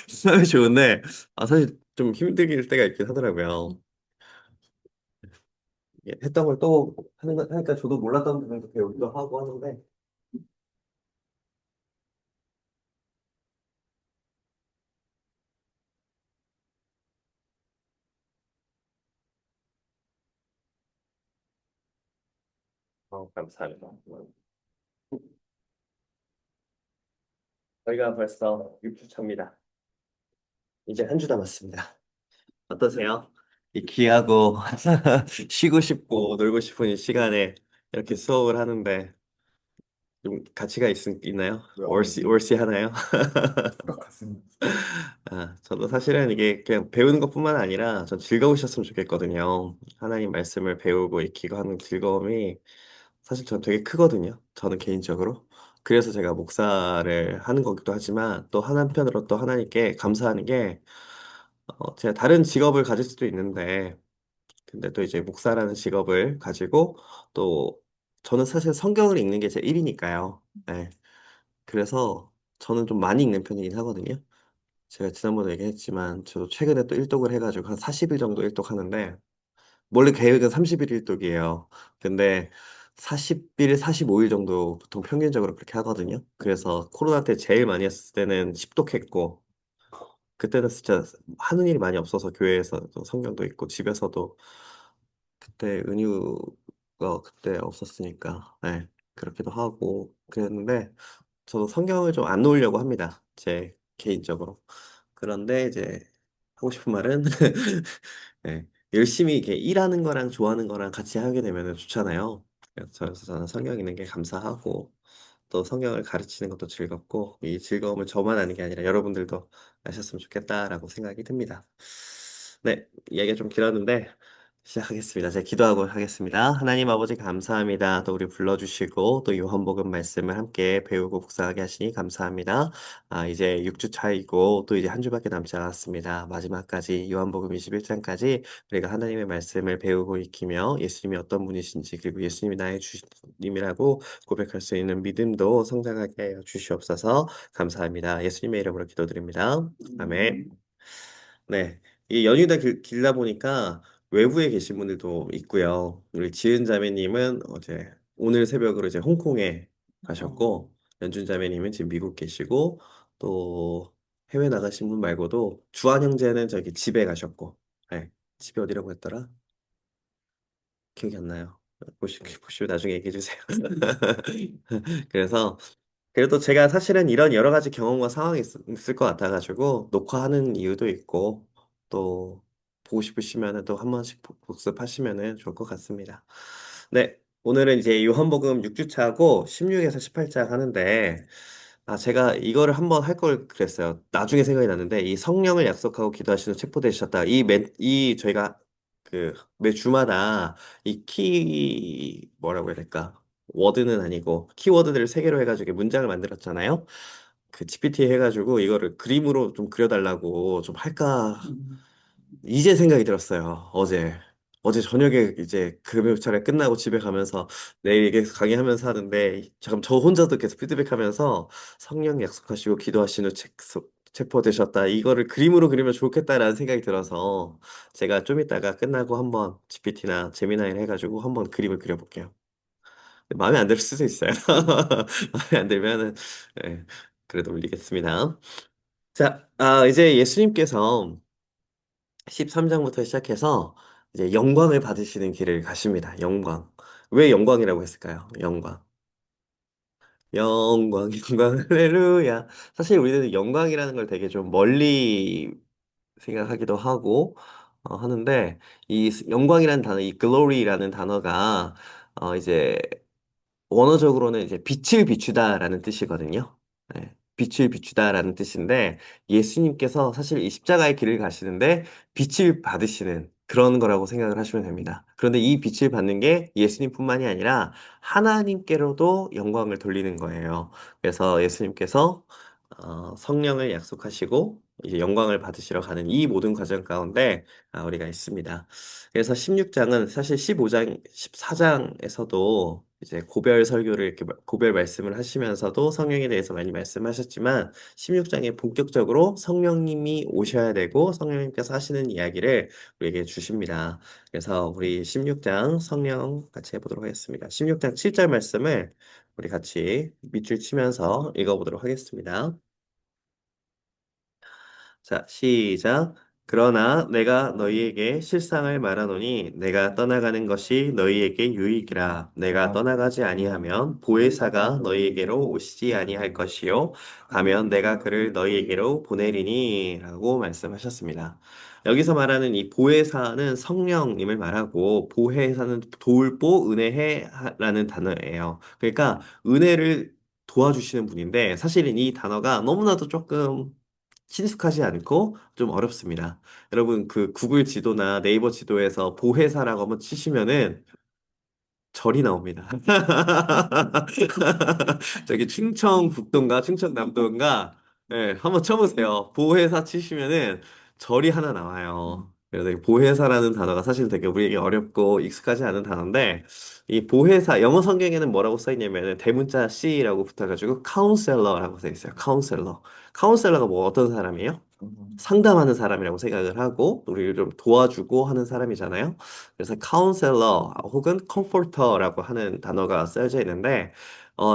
생각이 좋은데, 사실 좀 힘들 때가 있긴 하더라고요. 이게 했던 걸 또 하니까 저도 몰랐던 부분도 배우기도 하고 하는데, 감사합니다. 저희가 벌써 6주 차입니다. 이제 한 주 남았습니다. 어떠세요? 이 귀하고 쉬고 싶고 놀고 싶은 이 시간에 이렇게 수업을 하는데 좀 가치가 있나요? 월시 하나요? 저도 사실은 이게 그냥 배우는 것뿐만 아니라 전 즐거우셨으면 좋겠거든요. 하나님 말씀을 배우고 익히고 하는 즐거움이 사실 전 되게 크거든요. 저는 개인적으로. 그래서 제가 목사를 하는 거기도 하지만 또 한편으로 또 하나님께 감사하는 게 제가 다른 직업을 가질 수도 있는데 근데 또 이제 목사라는 직업을 가지고 또 저는 사실 성경을 읽는 게 제 일이니까요. 네. 그래서 저는 좀 많이 읽는 편이긴 하거든요. 제가 지난번에 얘기했지만 저도 최근에 또 일독을 해가지고 한 40일 정도 일독하는데 원래 계획은 30일 일독이에요. 근데 40일, 45일 정도 보통 평균적으로 그렇게 하거든요. 그래서 코로나 때 제일 많이 했을 때는 10독했고 그때는 진짜 하는 일이 많이 없어서 교회에서도 성경도 있고 집에서도 그때 은유가 그때 없었으니까 네, 그렇기도 하고 그랬는데 저도 성경을 좀 안 놓으려고 합니다. 제 개인적으로. 그런데 이제 하고 싶은 말은 네, 열심히 이렇게 일하는 거랑 좋아하는 거랑 같이 하게 되면 좋잖아요. 그래서 저는 성경 읽는 게 감사하고 또 성경을 가르치는 것도 즐겁고 이 즐거움을 저만 아는 게 아니라 여러분들도 아셨으면 좋겠다라고 생각이 듭니다. 네, 이야기가 좀 길었는데 시작하겠습니다. 제가 기도하고 하겠습니다. 하나님 아버지 감사합니다. 또 우리 불러주시고 또 요한복음 말씀을 함께 배우고 묵상하게 하시니 감사합니다. 이제 6주 차이고 또 이제 한 주밖에 남지 않았습니다. 마지막까지 요한복음 21장까지 우리가 하나님의 말씀을 배우고 익히며 예수님이 어떤 분이신지 그리고 예수님이 나의 주님이라고 고백할 수 있는 믿음도 성장하게 하여 주시옵소서. 감사합니다. 예수님의 이름으로 기도드립니다. 아멘. 네. 이 연휴가 길다 보니까 외부에 계신 분들도 있고요. 우리 지은 자매님은 오늘 새벽으로 이제 홍콩에 가셨고, 연준 자매님은 지금 미국 계시고, 또 해외 나가신 분 말고도 주한 형제는 저기 집에 가셨고, 네. 집이 어디라고 했더라? 기억이 안 나요. 보시고 나중에 얘기해 주세요. 그래서 그래도 제가 사실은 이런 여러 가지 경험과 상황이 있을 것 같아가지고 녹화하는 이유도 있고 또 보고 싶으시면은 또 한 번씩 복습하시면은 좋을 것 같습니다. 네, 오늘은 이제 요한복음 6주차고 16에서 18장 하는데 제가 이거를 한번 할 걸 그랬어요. 나중에 생각이 났는데 이 성령을 약속하고 기도하시는 체포되셨다. 이 저희가 그 매 주마다 이 뭐라고 해야 될까? 워드는 아니고 키워드들을 세 개로 해가지고 문장을 만들었잖아요. 그 GPT 해가지고 이거를 그림으로 좀 그려달라고 좀 할까 이제 생각이 들었어요. 어제 저녁에 이제 금요 차례 끝나고 집에 가면서 내일 이게 강의하면서 하는데 잠깐 저 혼자도 계속 피드백하면서 성령 약속하시고 기도하시는 체포되셨다. 이거를 그림으로 그리면 좋겠다라는 생각이 들어서 제가 좀 이따가 끝나고 한번 GPT나 제미나이를 해가지고 한번 그림을 그려볼게요. 마음에 안 들 수도 있어요. 마음에 안 들면은 네, 그래도 올리겠습니다. 자, 이제 예수님께서 13장부터 시작해서 이제 영광을 받으시는 길을 가십니다. 영광. 왜 영광이라고 했을까요? 영광. 영광, 영광, 할렐루야. 사실 우리는 영광이라는 걸 되게 좀 멀리 생각하기도 하고 하는데 이 영광이라는 단어, 이 glory라는 단어가 이제 원어적으로는 이제 빛을 비추다라는 뜻이거든요. 네, 빛을 비추다라는 뜻인데 예수님께서 사실 이 십자가의 길을 가시는데 빛을 받으시는 그런 거라고 생각을 하시면 됩니다. 그런데 이 빛을 받는 게 예수님뿐만이 아니라 하나님께로도 영광을 돌리는 거예요. 그래서 예수님께서 성령을 약속하시고 이제 영광을 받으시러 가는 이 모든 과정 가운데 우리가 있습니다. 그래서 16장은 사실 15장, 14장에서도 이제 고별 설교를 이렇게 고별 말씀을 하시면서도 성령에 대해서 많이 말씀하셨지만 16장에 본격적으로 성령님이 오셔야 되고 성령님께서 하시는 이야기를 우리에게 주십니다. 그래서 우리 16장 성령 같이 해보도록 하겠습니다. 16장 7절 말씀을 우리 같이 밑줄 치면서 읽어보도록 하겠습니다. 자, 시작. 그러나 내가 너희에게 실상을 말하노니 내가 떠나가는 것이 너희에게 유익이라. 내가 떠나가지 아니하면 보혜사가 너희에게로 오시지 아니할 것이요. 가면 내가 그를 너희에게로 보내리니 라고 말씀하셨습니다. 여기서 말하는 이 보혜사는 성령님을 말하고 보혜사는 돌보 은혜해라는 단어예요. 그러니까 은혜를 도와주시는 분인데 사실은 이 단어가 너무나도 조금 친숙하지 않고 좀 어렵습니다. 여러분 그 구글 지도나 네이버 지도에서 보혜사라고 한번 치시면은 절이 나옵니다. 저기 충청북도인가 충청남도인가 네, 한번 쳐보세요. 보혜사 치시면은 절이 하나 나와요. 그래서 이 보혜사라는 단어가 사실 되게 우리에게 어렵고 익숙하지 않은 단어인데 이 보혜사 영어 성경에는 뭐라고 써 있냐면은 대문자 C라고 붙어가지고 카운셀러라고 써 있어요. 카운셀러. 카운셀러가 뭐 어떤 사람이에요? 상담하는 사람이라고 생각을 하고 우리를 좀 도와주고 하는 사람이잖아요. 그래서 카운셀러 혹은 컴포터라고 하는 단어가 쓰여져 있는데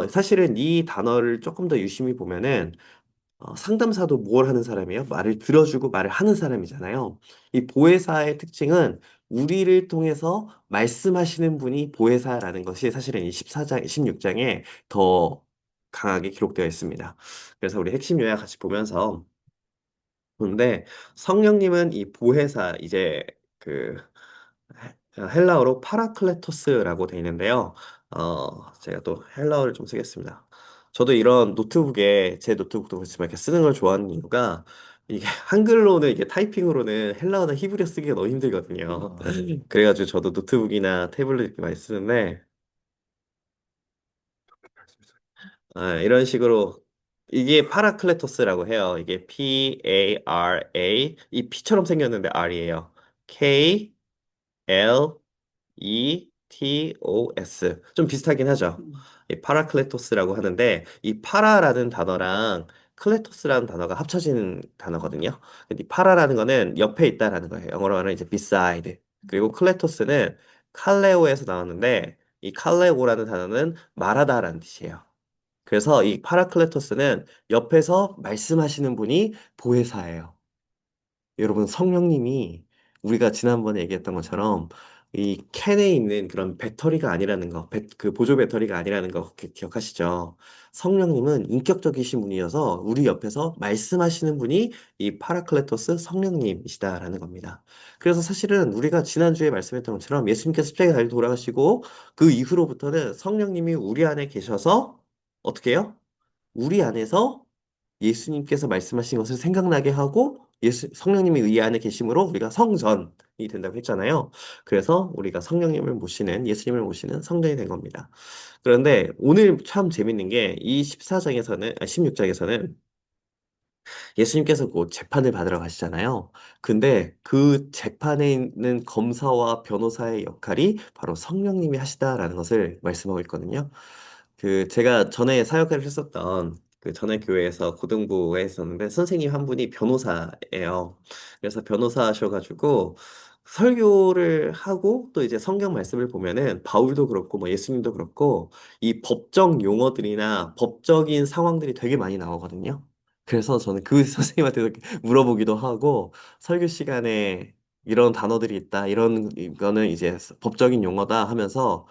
사실은 이 단어를 조금 더 유심히 보면은 상담사도 뭘 하는 사람이에요? 말을 들어주고 말을 하는 사람이잖아요. 이 보혜사의 특징은 우리를 통해서 말씀하시는 분이 보혜사라는 것이 사실은 이 14장, 16장에 더 강하게 기록되어 있습니다. 그래서 우리 핵심 요약 같이 보면서 근데 성령님은 이 보혜사 이제 그 헬라어로 파라클레토스라고 되어 있는데요. 제가 또 헬라어를 좀 쓰겠습니다. 저도 이런 노트북에 제 노트북도 그렇지만 이렇게 쓰는 걸 좋아하는 이유가 이게 한글로는 이게 타이핑으로는 헬라어나 히브리어 쓰기가 너무 힘들거든요. 그래가지고 저도 노트북이나 태블릿 이렇게 많이 쓰는데 이런 식으로 이게 파라클레토스라고 해요. 이게 P-A-R-A 이 P처럼 생겼는데 R이에요. K-L-E-T-O-S 좀 비슷하긴 하죠. 이 파라클레토스라고 하는데 이 파라라는 단어랑 클레토스라는 단어가 합쳐진 단어거든요. 근데 이 파라라는 거는 옆에 있다라는 거예요. 영어로 하면 이제 beside. 그리고 클레토스는 칼레오에서 나왔는데 이 칼레오라는 단어는 말하다라는 뜻이에요. 그래서 이 파라클레토스는 옆에서 말씀하시는 분이 보혜사예요. 여러분, 성령님이 우리가 지난번에 얘기했던 것처럼 이 캔에 있는 그런 배터리가 아니라는 거, 그 보조 배터리가 아니라는 거 기억하시죠? 성령님은 인격적이신 분이어서 우리 옆에서 말씀하시는 분이 이 파라클레토스 성령님이시다라는 겁니다. 그래서 사실은 우리가 지난주에 말씀했던 것처럼 예수님께서 십자가에 달려 돌아가시고 그 이후로부터는 성령님이 우리 안에 계셔서 어떻게 해요? 우리 안에서 예수님께서 말씀하신 것을 생각나게 하고 성령님이 의 안에 계심으로 우리가 성전이 된다고 했잖아요. 그래서 우리가 성령님을 모시는 예수님을 모시는 성전이 된 겁니다. 그런데 오늘 참 재밌는 게 이 14장에서는 16장에서는 예수님께서 곧 재판을 받으러 가시잖아요. 근데 그 재판에 있는 검사와 변호사의 역할이 바로 성령님이 하시다라는 것을 말씀하고 있거든요. 그 제가 전에 사역을 했었던 그 전에 교회에서 고등부에 있었는데 선생님 한 분이 변호사예요. 그래서 변호사셔가지고 설교를 하고 또 이제 성경 말씀을 보면은 바울도 그렇고 뭐 예수님도 그렇고 이 법적 용어들이나 법적인 상황들이 되게 많이 나오거든요. 그래서 저는 그 선생님한테 이렇게 물어보기도 하고 설교 시간에 이런 단어들이 있다. 이런 이거는 이제 법적인 용어다 하면서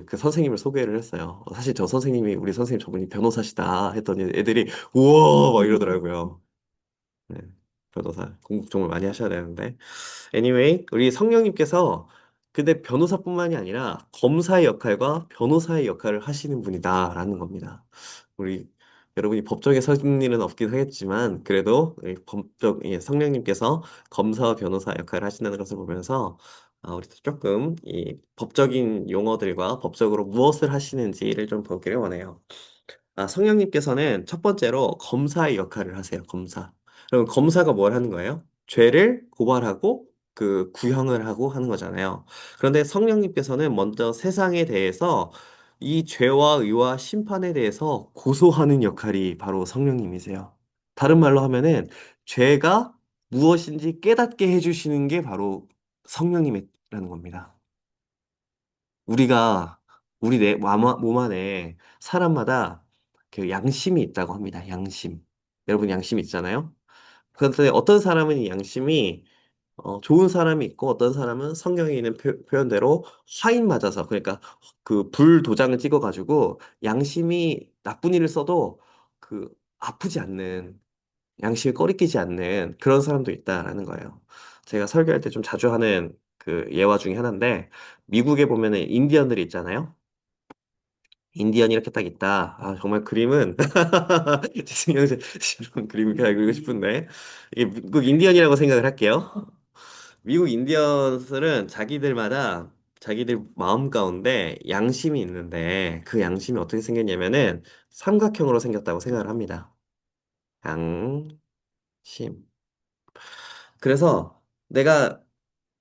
그 선생님을 소개를 했어요. 사실 저 선생님이 우리 선생님 저분이 변호사시다 했더니 애들이 우와 막 이러더라고요. 네, 변호사 공부 정말 많이 하셔야 되는데. Anyway, 우리 성령님께서 근데 변호사뿐만이 아니라 검사의 역할과 변호사의 역할을 하시는 분이다라는 겁니다. 우리 여러분이 법정에 설 일은 없긴 하겠지만 그래도 이 성령님께서 검사와 변호사 역할을 하신다는 것을 보면서 우리도 조금 이 법적인 용어들과 법적으로 무엇을 하시는지를 좀 보기를 원해요. 성령님께서는 첫 번째로 검사의 역할을 하세요. 검사. 그럼 검사가 뭘 하는 거예요? 죄를 고발하고 그 구형을 하고 하는 거잖아요. 그런데 성령님께서는 먼저 세상에 대해서 이 죄와 의와 심판에 대해서 고소하는 역할이 바로 성령님이세요. 다른 말로 하면은 죄가 무엇인지 깨닫게 해주시는 게 바로 성령님이라는 겁니다. 우리가 우리 몸 안에 사람마다 그 양심이 있다고 합니다. 양심. 여러분 양심 있잖아요. 그런데 어떤 사람은 이 양심이 좋은 사람이 있고 어떤 사람은 성경에 있는 표현대로 화인 맞아서 그러니까 그 불 도장을 찍어가지고 양심이 나쁜 일을 써도 그 아프지 않는 양심이 꺼리끼지 않는 그런 사람도 있다라는 거예요. 제가 설교할 때 좀 자주 하는 그 예화 중에 하나인데 미국에 보면은 인디언들이 있잖아요. 인디언이 이렇게 딱 있다. 아, 정말 그림은 지승영 씨 이런 그림을 그리고 싶은데 이게 미국 인디언이라고 생각을 할게요. 미국 인디언들은 자기들마다 자기들 마음 가운데 양심이 있는데 그 양심이 어떻게 생겼냐면은 삼각형으로 생겼다고 생각을 합니다. 양심. 그래서 내가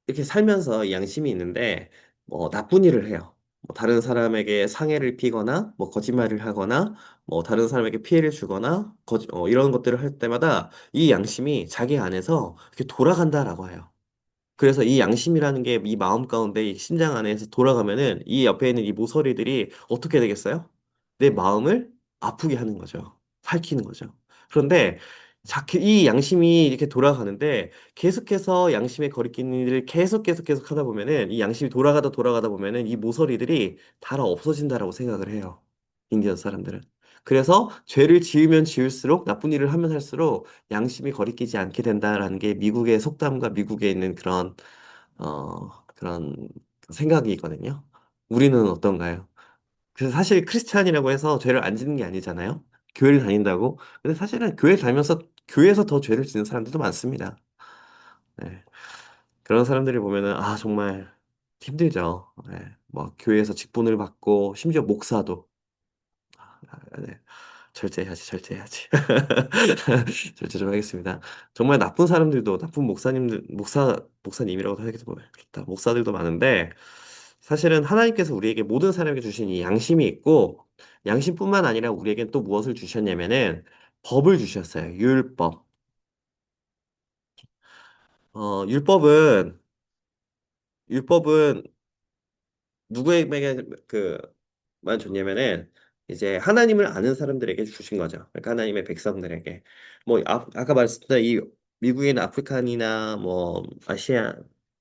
이렇게 살면서 이 양심이 있는데 뭐 나쁜 일을 해요. 뭐 다른 사람에게 상해를 입히거나 뭐 거짓말을 하거나 뭐 다른 사람에게 피해를 주거나 이런 것들을 할 때마다 이 양심이 자기 안에서 이렇게 돌아간다라고 해요. 그래서 이 양심이라는 게 이 마음 가운데 이 심장 안에서 돌아가면은 이 옆에 있는 이 모서리들이 어떻게 되겠어요? 내 마음을 아프게 하는 거죠. 살키는 거죠. 그런데 이 양심이 이렇게 돌아가는데 계속해서 양심의 거리끼는 일을 계속 하다 보면은 이 양심이 돌아가다 보면은 이 모서리들이 다 없어진다라고 생각을 해요. 인디언 사람들은. 그래서 죄를 지으면 지을수록 나쁜 일을 하면 할수록 양심이 거리끼지 않게 된다라는 게 미국의 속담과 미국에 있는 그런 생각이 있거든요. 우리는 어떤가요? 그래서 사실 크리스찬이라고 해서 죄를 안 짓는 게 아니잖아요. 교회를 다닌다고. 근데 사실은 교회 다니면서 교회에서 더 죄를 짓는 사람들도 많습니다. 네. 그런 사람들이 보면은 아 정말 힘들죠. 네. 뭐 교회에서 직분을 받고 심지어 목사도 네. 절제해야지. 절제 좀 하겠습니다. 정말 나쁜 사람들도, 나쁜 목사님이라고 해야겠다. 그렇다. 목사들도 많은데, 사실은 하나님께서 우리에게 모든 사람에게 주신 이 양심이 있고, 양심뿐만 아니라 우리에겐 또 무엇을 주셨냐면은, 법을 주셨어요. 율법. 율법은, 율법은 누구에게 만 줬냐면은 이제 하나님을 아는 사람들에게 주신 거죠. 그러니까 하나님의 백성들에게 뭐 아까 말했던 이 미국에 있는 아프리칸이나 뭐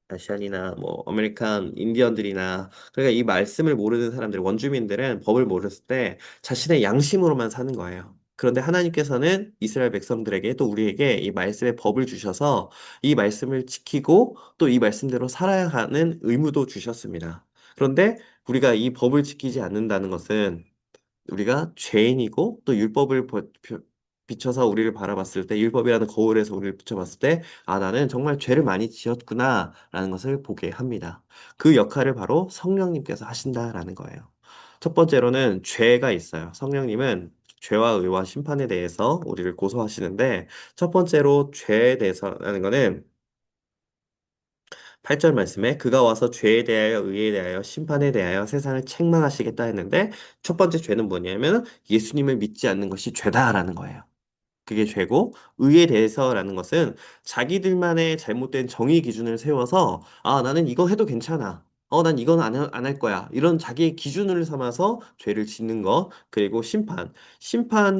아시안이나 뭐 아메리칸 인디언들이나 그러니까 이 말씀을 모르는 사람들 원주민들은 법을 모르을 때 자신의 양심으로만 사는 거예요. 그런데 하나님께서는 이스라엘 백성들에게 또 우리에게 이 말씀의 법을 주셔서 이 말씀을 지키고 또 이 말씀대로 살아야 하는 의무도 주셨습니다. 그런데 우리가 이 법을 지키지 않는다는 것은 우리가 죄인이고 또 율법을 비춰서 우리를 바라봤을 때 율법이라는 거울에서 우리를 비춰봤을 때 아, 나는 정말 죄를 많이 지었구나라는 것을 보게 합니다. 그 역할을 바로 성령님께서 하신다라는 거예요. 첫 번째로는 죄가 있어요. 성령님은 죄와 의와 심판에 대해서 우리를 고소하시는데 첫 번째로 죄에 대해서라는 거는 8절 말씀에 그가 와서 죄에 대하여 의에 대하여 심판에 대하여 세상을 책망하시겠다 했는데 첫 번째 죄는 뭐냐면 예수님을 믿지 않는 것이 죄다라는 거예요. 그게 죄고 의에 대해서라는 것은 자기들만의 잘못된 정의 기준을 세워서 아 나는 이거 해도 괜찮아. 난 이건 안 할 거야. 이런 자기의 기준을 삼아서 죄를 짓는 것. 그리고 심판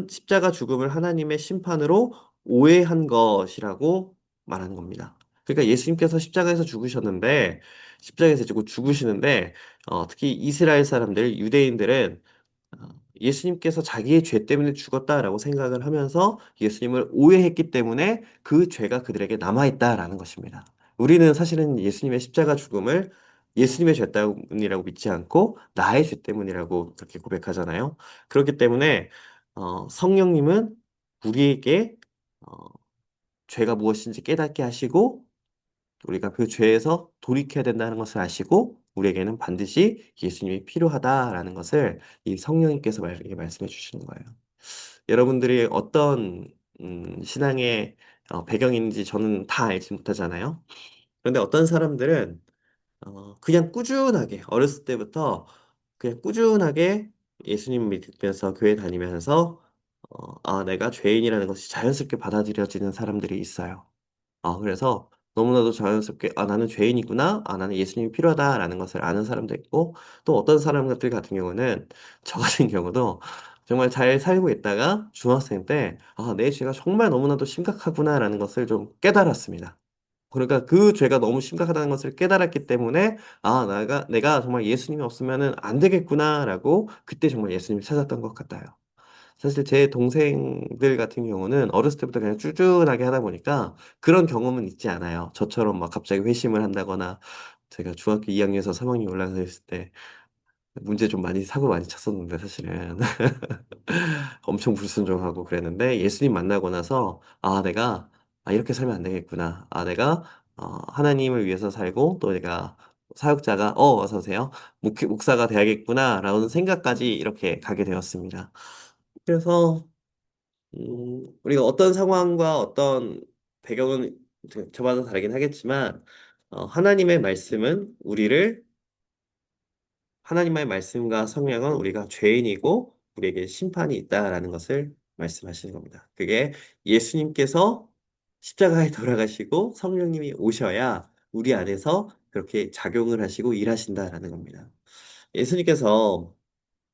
십자가 죽음을 하나님의 심판으로 오해한 것이라고 말하는 겁니다. 그러니까 예수님께서 십자가에서 죽으셨는데 십자가에서 죽으시는데 특히 이스라엘 사람들 유대인들은 어, 예수님께서 자기의 죄 때문에 죽었다라고 생각을 하면서 예수님을 오해했기 때문에 그 죄가 그들에게 남아있다라는 것입니다. 우리는 사실은 예수님의 십자가 죽음을 예수님의 죄 때문이라고 믿지 않고 나의 죄 때문이라고 그렇게 고백하잖아요. 그렇기 때문에 성령님은 우리에게 어, 죄가 무엇인지 깨닫게 하시고 우리가 그 죄에서 돌이켜야 된다는 것을 아시고 우리에게는 반드시 예수님이 필요하다라는 것을 이 성령님께서 이렇게 말씀해 주시는 거예요. 여러분들이 어떤 신앙의 배경인지 저는 다 알지 못하잖아요. 그런데 어떤 사람들은 그냥 꾸준하게 어렸을 때부터 그냥 꾸준하게 예수님 믿으면서 교회 다니면서 내가 죄인이라는 것이 자연스럽게 받아들여지는 사람들이 있어요. 그래서 너무나도 자연스럽게, 나는 죄인이구나. 나는 예수님이 필요하다라는 것을 아는 사람도 있고, 또 어떤 사람들 같은 경우는, 저 같은 경우도 정말 잘 살고 있다가 중학생 때, 내 죄가 정말 너무나도 심각하구나라는 것을 좀 깨달았습니다. 그러니까 그 죄가 너무 심각하다는 것을 깨달았기 때문에, 내가 정말 예수님이 없으면은 안 되겠구나라고 그때 정말 예수님을 찾았던 것 같아요. 사실 제 동생들 같은 경우는 어렸을 때부터 그냥 꾸준하게 하다 보니까 그런 경험은 있지 않아요. 저처럼 막 갑자기 회심을 한다거나 제가 중학교 2학년에서 3학년 올라갔을 때 문제 좀 많이 사고 많이 쳤었는데 사실은 엄청 불순종하고 그랬는데 예수님 만나고 나서 내가 이렇게 살면 안 되겠구나. 내가 하나님을 위해서 살고 또 내가 사역자가 어서 오세요. 목사가 돼야겠구나라는 생각까지 이렇게 가게 되었습니다. 그래서 우리가 어떤 상황과 어떤 배경은 저마다 다르긴 하겠지만, 하나님의 말씀은 하나님의 말씀과 성령은 우리가 죄인이고, 우리에게 심판이 있다라는 것을 말씀하시는 겁니다. 그게 예수님께서 십자가에 돌아가시고 성령님이 오셔야 우리 안에서 그렇게 작용을 하시고 일하신다라는 겁니다. 예수님께서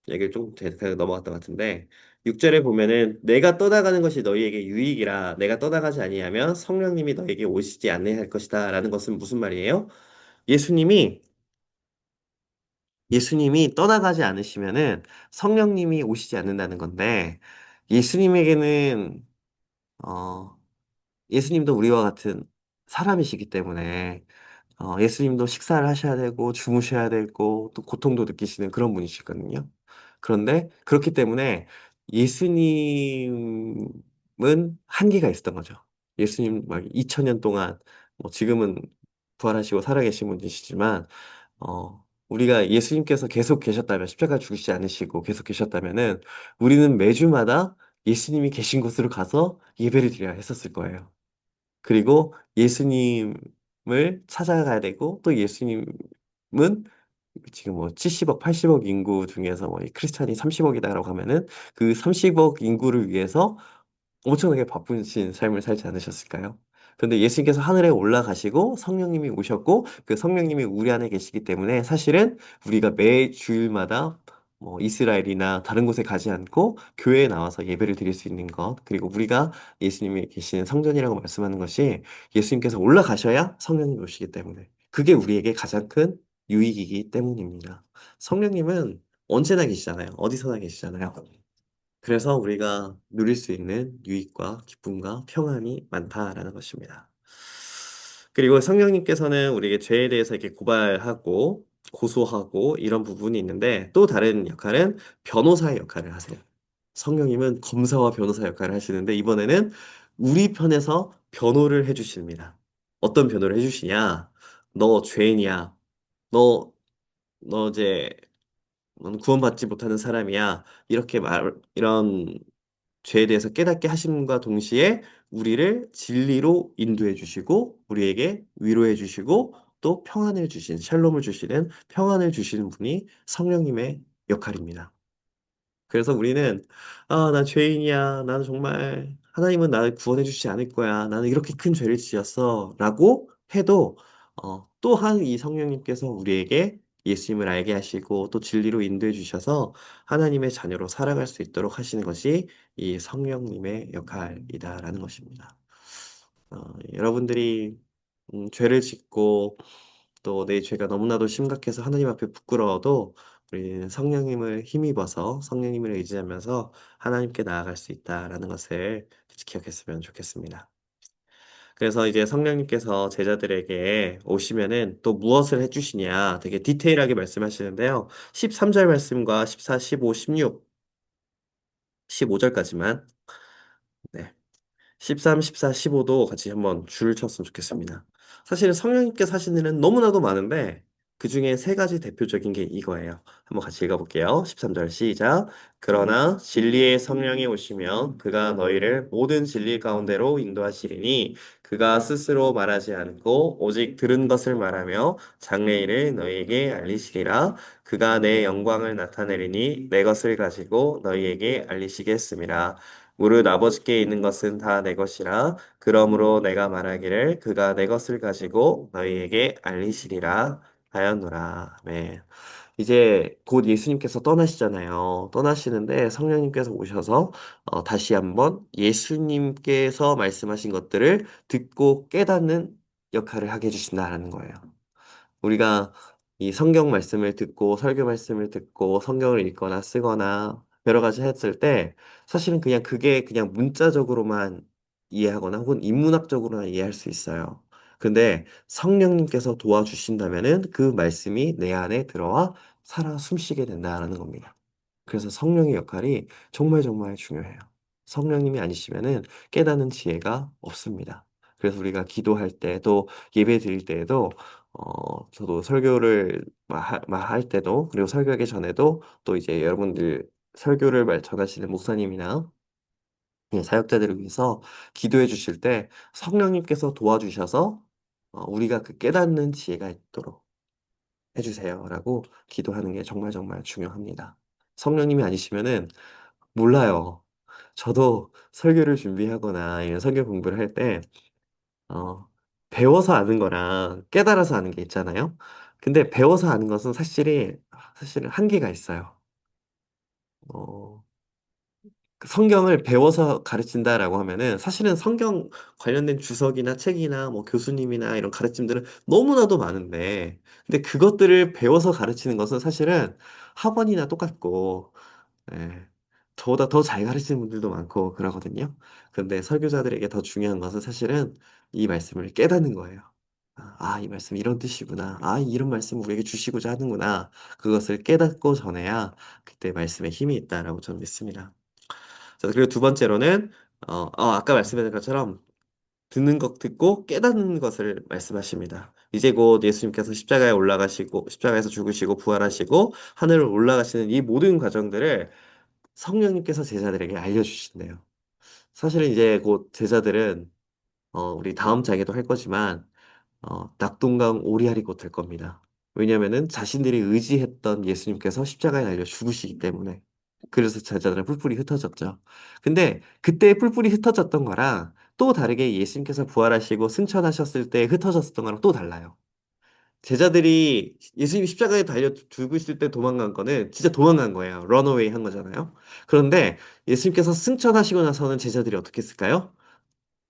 얘기를 좀 대략 넘어갔던 것 같은데 6절에 보면은 내가 떠나가는 것이 너희에게 유익이라 내가 떠나가지 아니하면 성령님이 너에게 오시지 않을 것이다 라는 것은 무슨 말이에요? 예수님이 예수님이 떠나가지 않으시면은 성령님이 오시지 않는다는 건데 예수님에게는 어 예수님도 우리와 같은 사람이시기 때문에 예수님도 식사를 하셔야 되고 주무셔야 되고 또 고통도 느끼시는 그런 분이시거든요. 그런데 그렇기 때문에 예수님은 한계가 있었던 거죠. 예수님 막 2000년 동안 뭐 지금은 부활하시고 살아계신 분이시지만 우리가 예수님께서 계속 계셨다면 십자가 죽으시지 않으시고 계속 계셨다면은 우리는 매주마다 예수님이 계신 곳으로 가서 예배를 드려야 했었을 거예요. 그리고 예수님을 찾아가야 되고 또 예수님은 지금 뭐 70억, 80억 인구 중에서 뭐 크리스찬이 30억이다라고 하면은 그 30억 인구를 위해서 엄청나게 바쁘신 삶을 살지 않으셨을까요? 그런데 예수님께서 하늘에 올라가시고 성령님이 오셨고 그 성령님이 우리 안에 계시기 때문에 사실은 우리가 매 주일마다 뭐 이스라엘이나 다른 곳에 가지 않고 교회에 나와서 예배를 드릴 수 있는 것 그리고 우리가 예수님이 계시는 성전이라고 말씀하는 것이 예수님께서 올라가셔야 성령님이 오시기 때문에 그게 우리에게 가장 큰 유익이기 때문입니다. 성령님은 언제나 계시잖아요. 어디서나 계시잖아요. 그래서 우리가 누릴 수 있는 유익과 기쁨과 평안이 많다라는 것입니다. 그리고 성령님께서는 우리에게 죄에 대해서 이렇게 고발하고 고소하고 이런 부분이 있는데 또 다른 역할은 변호사의 역할을 하세요. 성령님은 검사와 변호사 역할을 하시는데 이번에는 우리 편에서 변호를 해주십니다. 어떤 변호를 해주시냐? 너 죄인이야. 너, 너 이제 넌 구원받지 못하는 사람이야. 이런 죄에 대해서 깨닫게 하심과 동시에 우리를 진리로 인도해 주시고 우리에게 위로해 주시고 또 평안을 주신 샬롬을 주시는 평안을 주시는 분이 성령님의 역할입니다. 그래서 우리는 나 죄인이야. 나는 정말 하나님은 나를 구원해 주시지 않을 거야. 나는 이렇게 큰 죄를 지었어라고 해도 또한 이 성령님께서 우리에게 예수님을 알게 하시고 또 진리로 인도해 주셔서 하나님의 자녀로 살아갈 수 있도록 하시는 것이 이 성령님의 역할이다라는 것입니다. 여러분들이 죄를 짓고 또 내 죄가 너무나도 심각해서 하나님 앞에 부끄러워도 우리는 성령님을 힘입어서 성령님을 의지하면서 하나님께 나아갈 수 있다라는 것을 기억했으면 좋겠습니다. 그래서 이제 성령님께서 제자들에게 오시면은 또 무엇을 해주시냐 되게 디테일하게 말씀하시는데요. 13절 말씀과 14, 15, 16, 15절까지만 13, 14, 15도 같이 한번 줄을 쳤으면 좋겠습니다. 사실은 성령님께서 하시는 일은 너무나도 많은데 그 중에 세 가지 대표적인 게 이거예요. 한번 같이 읽어볼게요. 13절 시작. 그러나 진리의 성령이 오시면 그가 너희를 모든 진리 가운데로 인도하시리니 그가 스스로 말하지 않고 오직 들은 것을 말하며 장래일을 너희에게 알리시리라. 그가 내 영광을 나타내리니 내 것을 가지고 너희에게 알리시겠습니다. 무릇 아버지께 있는 것은 다 내 것이라. 그러므로 내가 말하기를 그가 내 것을 가지고 너희에게 알리시리라 하였노라. 네. 이제 곧 예수님께서 떠나시잖아요. 떠나시는데 성령님께서 오셔서 다시 한번 예수님께서 말씀하신 것들을 듣고 깨닫는 역할을 하게 해주신다라는 거예요. 우리가 이 성경 말씀을 듣고 설교 말씀을 듣고 성경을 읽거나 쓰거나 여러 가지 했을 때 사실은 그냥 그게 그냥 문자적으로만 이해하거나 혹은 인문학적으로만 이해할 수 있어요. 근데 성령님께서 도와주신다면은 그 말씀이 내 안에 들어와 살아 숨쉬게 된다라는 겁니다. 그래서 성령의 역할이 정말 정말 중요해요. 성령님이 아니시면은 깨닫는 지혜가 없습니다. 그래서 우리가 기도할 때 또 예배 드릴 때에도 저도 설교를 할 때도 그리고 설교하기 전에도 또 이제 여러분들 설교를 전하시는 목사님이나 사역자들을 위해서 기도해 주실 때 성령님께서 도와주셔서 우리가 그 깨닫는 지혜가 있도록 해주세요라고 기도하는 게 정말 정말 중요합니다. 성령님이 아니시면은 몰라요. 저도 설교를 준비하거나 아니면 설교 공부를 할 때, 배워서 아는 거랑 깨달아서 아는 게 있잖아요. 근데 배워서 아는 것은 사실은 한계가 있어요. 어, 그 성경을 배워서 가르친다라고 하면은 사실은 성경 관련된 주석이나 책이나 뭐 교수님이나 이런 가르침들은 너무나도 많은데, 근데 그것들을 배워서 가르치는 것은 사실은 학원이나 똑같고, 예. 저보다 더 잘 가르치는 분들도 많고 그러거든요. 근데 설교자들에게 더 중요한 것은 사실은 이 말씀을 깨닫는 거예요. 이 말씀 이런 뜻이구나. 이런 말씀 우리에게 주시고자 하는구나. 그것을 깨닫고 전해야 그때 말씀에 힘이 있다라고 저는 믿습니다. 자, 그리고 두 번째로는, 아까 말씀드린 것처럼 듣는 것 듣고 깨닫는 것을 말씀하십니다. 이제 곧 예수님께서 십자가에 올라가시고, 십자가에서 죽으시고, 부활하시고, 하늘을 올라가시는 이 모든 과정들을 성령님께서 제자들에게 알려주신대요. 사실은 이제 곧 제자들은 우리 다음 장에도 할 거지만 낙동강 오리알이 곧 될 겁니다. 왜냐면은 자신들이 의지했던 예수님께서 십자가에 달려 죽으시기 때문에. 그래서 제자들은 뿔뿔이 흩어졌죠. 근데 그때 뿔뿔이 흩어졌던 거랑 또 다르게 예수님께서 부활하시고 승천하셨을 때 흩어졌던 거랑 또 달라요. 제자들이 예수님 십자가에 달려 죽으실 때 도망간 거는 진짜 도망간 거예요. 런어웨이 한 거잖아요. 그런데 예수님께서 승천하시고 나서는 제자들이 어떻게 했을까요?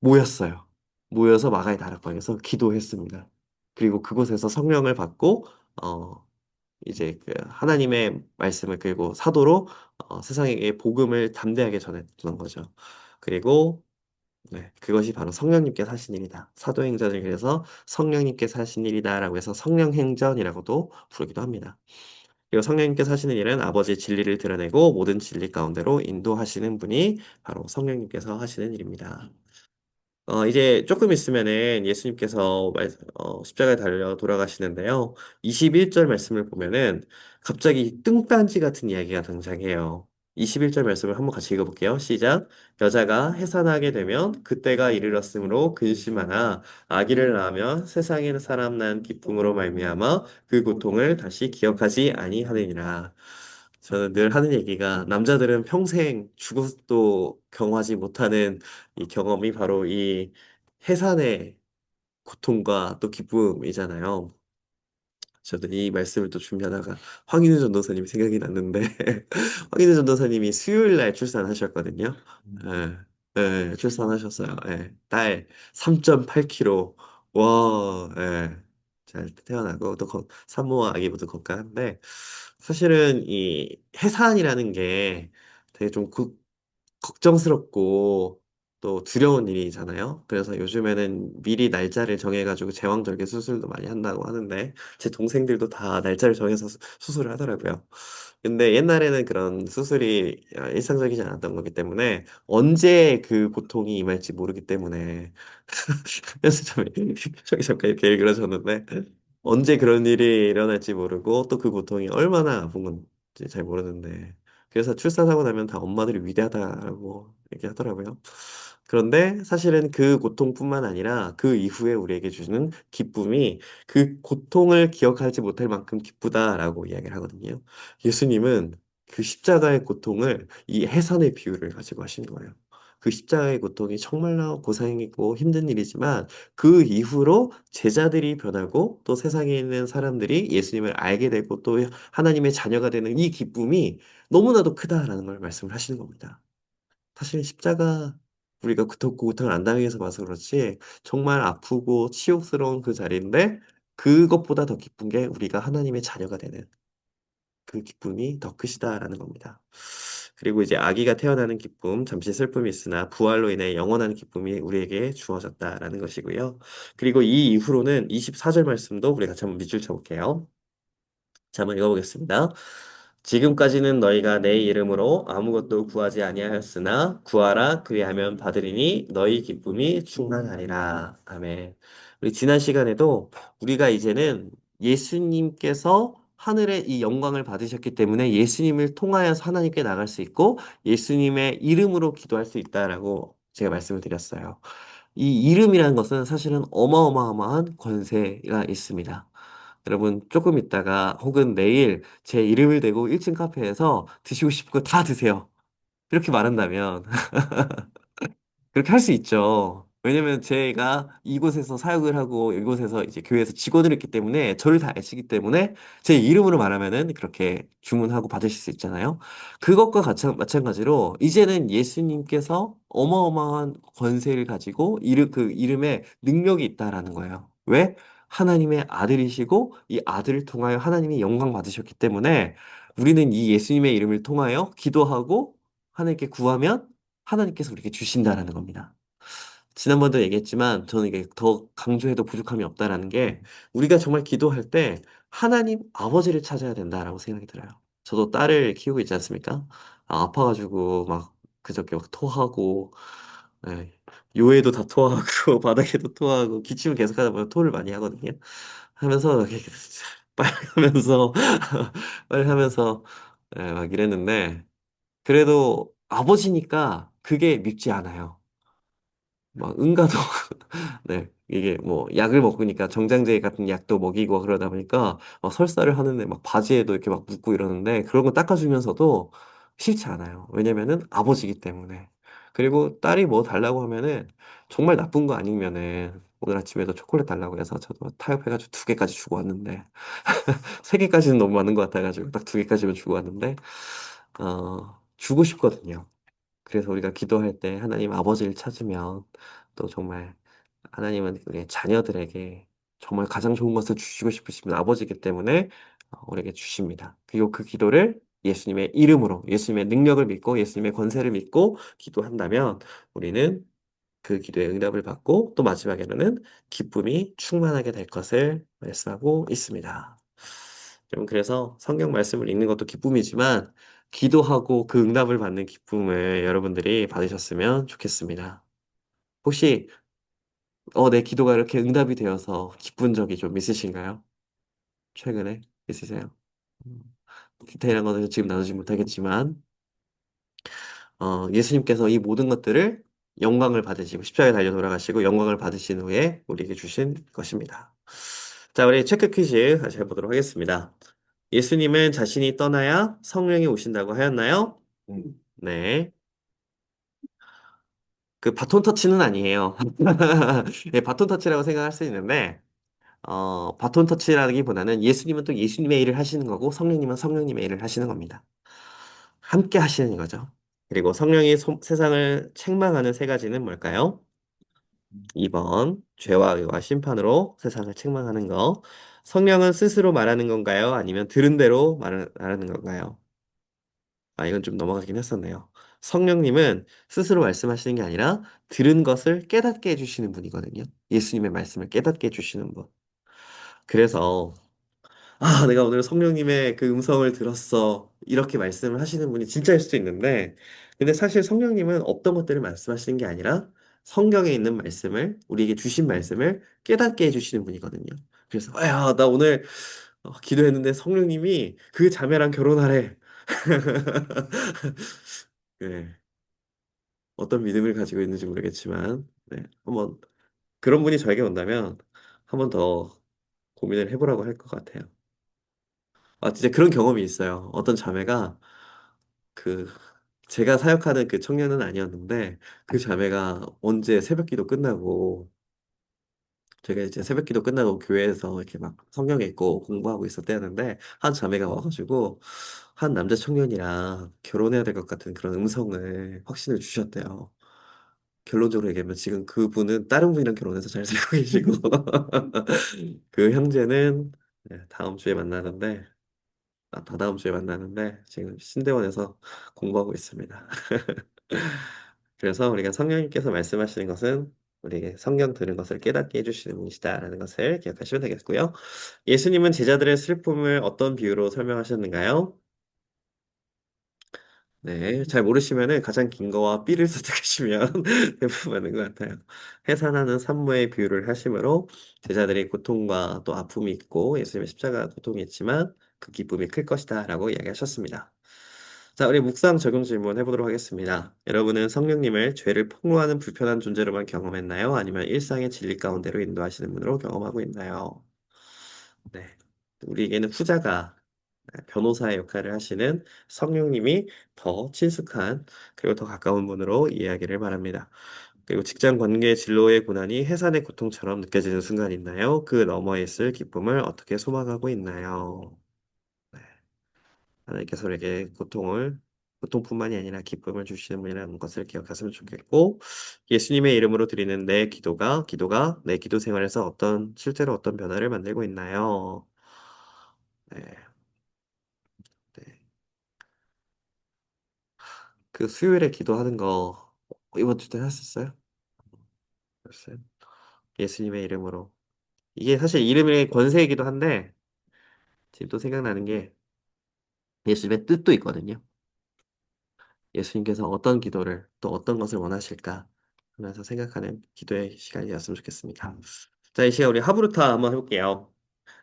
모였어요. 모여서 마가의 다락방에서 기도했습니다. 그리고 그곳에서 성령을 받고 어 이제 그 하나님의 말씀을 그리고 사도로 세상에게 복음을 담대하게 전했던 거죠. 그리고 네, 그것이 바로 성령님께서 하신 일이다. 사도행전을 그래서 성령님께서 하신 일이다라고 해서 성령행전이라고도 부르기도 합니다. 그리고 성령님께서 하시는 일은 아버지의 진리를 드러내고 모든 진리 가운데로 인도하시는 분이 바로 성령님께서 하시는 일입니다. 이제 조금 있으면은 예수님께서 십자가에 달려 돌아가시는데요. 21절 말씀을 보면은 갑자기 뚱딴지 같은 이야기가 등장해요. 21절 말씀을 한번 같이 읽어볼게요. 시작. 여자가 해산하게 되면 그때가 이르렀으므로 근심하나 아기를 낳으면 세상에 사람 난 기쁨으로 말미암아 그 고통을 다시 기억하지 아니하느니라. 저는 늘 하는 얘기가 남자들은 평생 죽어도 경험하지 못하는 이 경험이 바로 이 해산의 고통과 또 기쁨이잖아요. 저도 이 말씀을 또 준비하다가 황인우 전도사님이 생각이 났는데 황인우 전도사님이 수요일 날 출산하셨거든요. 예, 예, 출산하셨어요. 예, 딸 3.8kg. 와, 예. 잘 태어나고 또 산모와 아기부터 건강한데 사실은 이 해산이라는 게 되게 좀 걱정스럽고 또 두려운 일이잖아요. 그래서 요즘에는 미리 날짜를 정해가지고 제왕절개 수술도 많이 한다고 하는데 제 동생들도 다 날짜를 정해서 수술을 하더라고요. 근데 옛날에는 그런 수술이 일상적이지 않았던 거기 때문에 언제 그 고통이 임할지 모르기 때문에 그래서 좀 저기 잠깐 이렇게 일그러졌는데 언제 그런 일이 일어날지 모르고 또 그 고통이 얼마나 아픈 건지 잘 모르는데 그래서 출산하고 나면 다 엄마들이 위대하다라고 얘기하더라고요. 그런데 사실은 그 고통뿐만 아니라 그 이후에 우리에게 주는 기쁨이 그 고통을 기억하지 못할 만큼 기쁘다라고 이야기를 하거든요. 예수님은 그 십자가의 고통을 이 해산의 비유를 가지고 하신 거예요. 그 십자가의 고통이 정말로 고생이고 힘든 일이지만 그 이후로 제자들이 변하고 또 세상에 있는 사람들이 예수님을 알게 되고 또 하나님의 자녀가 되는 이 기쁨이 너무나도 크다라는 걸 말씀을 하시는 겁니다. 사실 십자가 우리가 고통을 안 당해서 봐서 그렇지 정말 아프고 치욕스러운 그 자리인데 그것보다 더 기쁜 게 우리가 하나님의 자녀가 되는 그 기쁨이 더 크시다라는 겁니다. 그리고 이제 아기가 태어나는 기쁨, 잠시 슬픔이 있으나 부활로 인해 영원한 기쁨이 우리에게 주어졌다라는 것이고요. 그리고 이 이후로는 24절 말씀도 우리 같이 한번 밑줄 쳐볼게요. 자, 한번 읽어보겠습니다. 지금까지는 너희가 내 이름으로 아무것도 구하지 아니하였으나 구하라 그리하면 받으리니 너희 기쁨이 충만하리라. 아멘. 우리 지난 시간에도 우리가 이제는 예수님께서 하늘의 이 영광을 받으셨기 때문에 예수님을 통하여서 하나님께 나갈 수 있고 예수님의 이름으로 기도할 수 있다라고 제가 말씀을 드렸어요. 이 이름이라는 것은 사실은 어마어마한 권세가 있습니다. 여러분, 조금 있다가 혹은 내일 제 이름을 대고 1층 카페에서 드시고 싶은 거 다 드세요. 이렇게 말한다면 그렇게 할 수 있죠. 왜냐면 제가 이곳에서 사역을 하고 이곳에서 이제 교회에서 직원을 했기 때문에 저를 다 아시기 때문에 제 이름으로 말하면은 그렇게 주문하고 받으실 수 있잖아요. 그것과 마찬가지로 이제는 예수님께서 어마어마한 권세를 가지고 그 이름에 능력이 있다라는 거예요. 왜? 하나님의 아들이시고 이 아들을 통하여 하나님이 영광 받으셨기 때문에 우리는 이 예수님의 이름을 통하여 기도하고 하나님께 구하면 하나님께서 우리에게 주신다라는 겁니다. 지난번도 얘기했지만 저는 이게 더 강조해도 부족함이 없다라는 게 우리가 정말 기도할 때 하나님 아버지를 찾아야 된다라고 생각이 들어요. 저도 딸을 키우고 있지 않습니까? 아파가지고 막 그저께 막 토하고 예, 요에도 다 토하고 바닥에도 토하고 기침을 계속 하다 보면 토를 많이 하거든요. 하면서 이렇게 빨리 하면서 빨리 하면서 예, 막 이랬는데 그래도 아버지니까 그게 밉지 않아요. 막 응가도 네 이게 뭐 약을 먹으니까 정장제 같은 약도 먹이고 그러다 보니까 막 설사를 하는데 막 바지에도 이렇게 막 묻고 이러는데 그런 거 닦아주면서도 싫지 않아요. 왜냐면은 아버지기 때문에. 그리고 딸이 뭐 달라고 하면은 정말 나쁜 거 아니면은 오늘 아침에도 초콜릿 달라고 해서 저도 타협해가지고 2개까지 주고 왔는데 3개까지는 너무 많은 것 같아가지고 딱 2개까지만 주고 왔는데 주고 싶거든요. 그래서 우리가 기도할 때 하나님 아버지를 찾으면 또 정말 하나님은 우리 자녀들에게 정말 가장 좋은 것을 주시고 싶으신 아버지이기 때문에 우리에게 주십니다. 그리고 그 기도를 예수님의 이름으로, 예수님의 능력을 믿고, 예수님의 권세를 믿고 기도한다면 우리는 그 기도의 응답을 받고 또 마지막에는 기쁨이 충만하게 될 것을 말씀하고 있습니다. 여러분, 그래서 성경 말씀을 읽는 것도 기쁨이지만 기도하고 그 응답을 받는 기쁨을 여러분들이 받으셨으면 좋겠습니다. 혹시 내 기도가 이렇게 응답이 되어서 기쁜 적이 좀 있으신가요? 최근에 있으세요? 음, 디테일한 거는 지금 나누지 못하겠지만 예수님께서 이 모든 것들을 영광을 받으시고 십자가에 달려 돌아가시고 영광을 받으신 후에 우리에게 주신 것입니다. 자, 우리 체크 퀴즈 다시 해보도록 하겠습니다. 예수님은 자신이 떠나야 성령이 오신다고 하였나요? 네. 그 바톤 터치는 아니에요. 예, 바톤 터치라고 생각할 수 있는데, 바톤 터치라기보다는 예수님은 또 예수님의 일을 하시는 거고, 성령님은 성령님의 일을 하시는 겁니다. 함께 하시는 거죠. 그리고 성령이 세상을 책망하는 3가지는 뭘까요? 2번, 죄와 의와 심판으로 세상을 책망하는 거. 성령은 스스로 말하는 건가요? 아니면 들은 대로 말하는 건가요? 이건 좀 넘어가긴 했었네요. 성령님은 스스로 말씀하시는 게 아니라 들은 것을 깨닫게 해주시는 분이거든요. 예수님의 말씀을 깨닫게 해주시는 분. 그래서 내가 오늘 성령님의 그 음성을 들었어. 이렇게 말씀을 하시는 분이 진짜일 수도 있는데, 근데 사실 성령님은 없던 것들을 말씀하시는 게 아니라 성경에 있는 말씀을, 우리에게 주신 말씀을 깨닫게 해주시는 분이거든요. 그래서 야, 나 오늘 기도했는데 성령님이 그 자매랑 결혼하래. 네, 어떤 믿음을 가지고 있는지 모르겠지만, 네, 한번 그런 분이 저에게 온다면 한번 더 고민을 해보라고 할 것 같아요. 아, 진짜 그런 경험이 있어요. 어떤 자매가 그 제가 사역하는 그 청년은 아니었는데 그 자매가 언제 새벽기도 끝나고 제가 이제 새벽기도 끝나고 교회에서 이렇게 막 성경 읽고 공부하고 있었대는데 한 자매가 와가지고 한 남자 청년이랑 결혼해야 될 것 같은 그런 음성을 확신을 주셨대요. 결론적으로 얘기하면 지금 그분은 다른 분이랑 결혼해서 잘 살고 계시고 그 형제는 네, 다음 주에 만나는데 다다음 주에 만나는데 지금 신대원에서 공부하고 있습니다. 그래서 우리가 성령님께서 말씀하시는 것은 우리에게 성경 들은 것을 깨닫게 해주시는 분이시다라는 것을 기억하시면 되겠고요. 예수님은 제자들의 슬픔을 어떤 비유로 설명하셨는가요? 네, 잘 모르시면은 가장 긴 거와 B를 선택하시면 대부분 맞는 것 같아요. 해산하는 산모의 비유를 하심으로 제자들이 고통과 또 아픔이 있고 예수님의 십자가 고통이 있지만 그 기쁨이 클 것이다라고 이야기하셨습니다. 자, 우리 묵상 적용 질문 해보도록 하겠습니다. 여러분은 성령님을 죄를 폭로하는 불편한 존재로만 경험했나요? 아니면 일상의 진리 가운데로 인도하시는 분으로 경험하고 있나요? 네. 우리에게는 후자가 변호사의 역할을 하시는 성령님이 더 친숙한 그리고 더 가까운 분으로 이해하기를 바랍니다. 그리고 직장 관계 진로의 고난이 해산의 고통처럼 느껴지는 순간 있나요? 그 너머에 있을 기쁨을 어떻게 소망하고 있나요? 네. 하나님께서 우리에게 고통뿐만이 아니라 기쁨을 주시는 분이라는 것을 기억했으면 좋겠고, 예수님의 이름으로 드리는 내 기도가 내 기도 생활에서 실제로 어떤 변화를 만들고 있나요? 네, 네. 그 수요일에 기도하는 거 이번 주도 하셨어요? 글쎄요. 예수님의 이름으로. 이게 사실 이름의 권세이기도 한데, 지금 또 생각나는 게 예수님의 뜻도 있거든요. 예수님께서 어떤 기도를 또 어떤 것을 원하실까 하면서 생각하는 기도의 시간이었으면 좋겠습니다. 자, 이 시간 우리 하브루타 한번 해볼게요.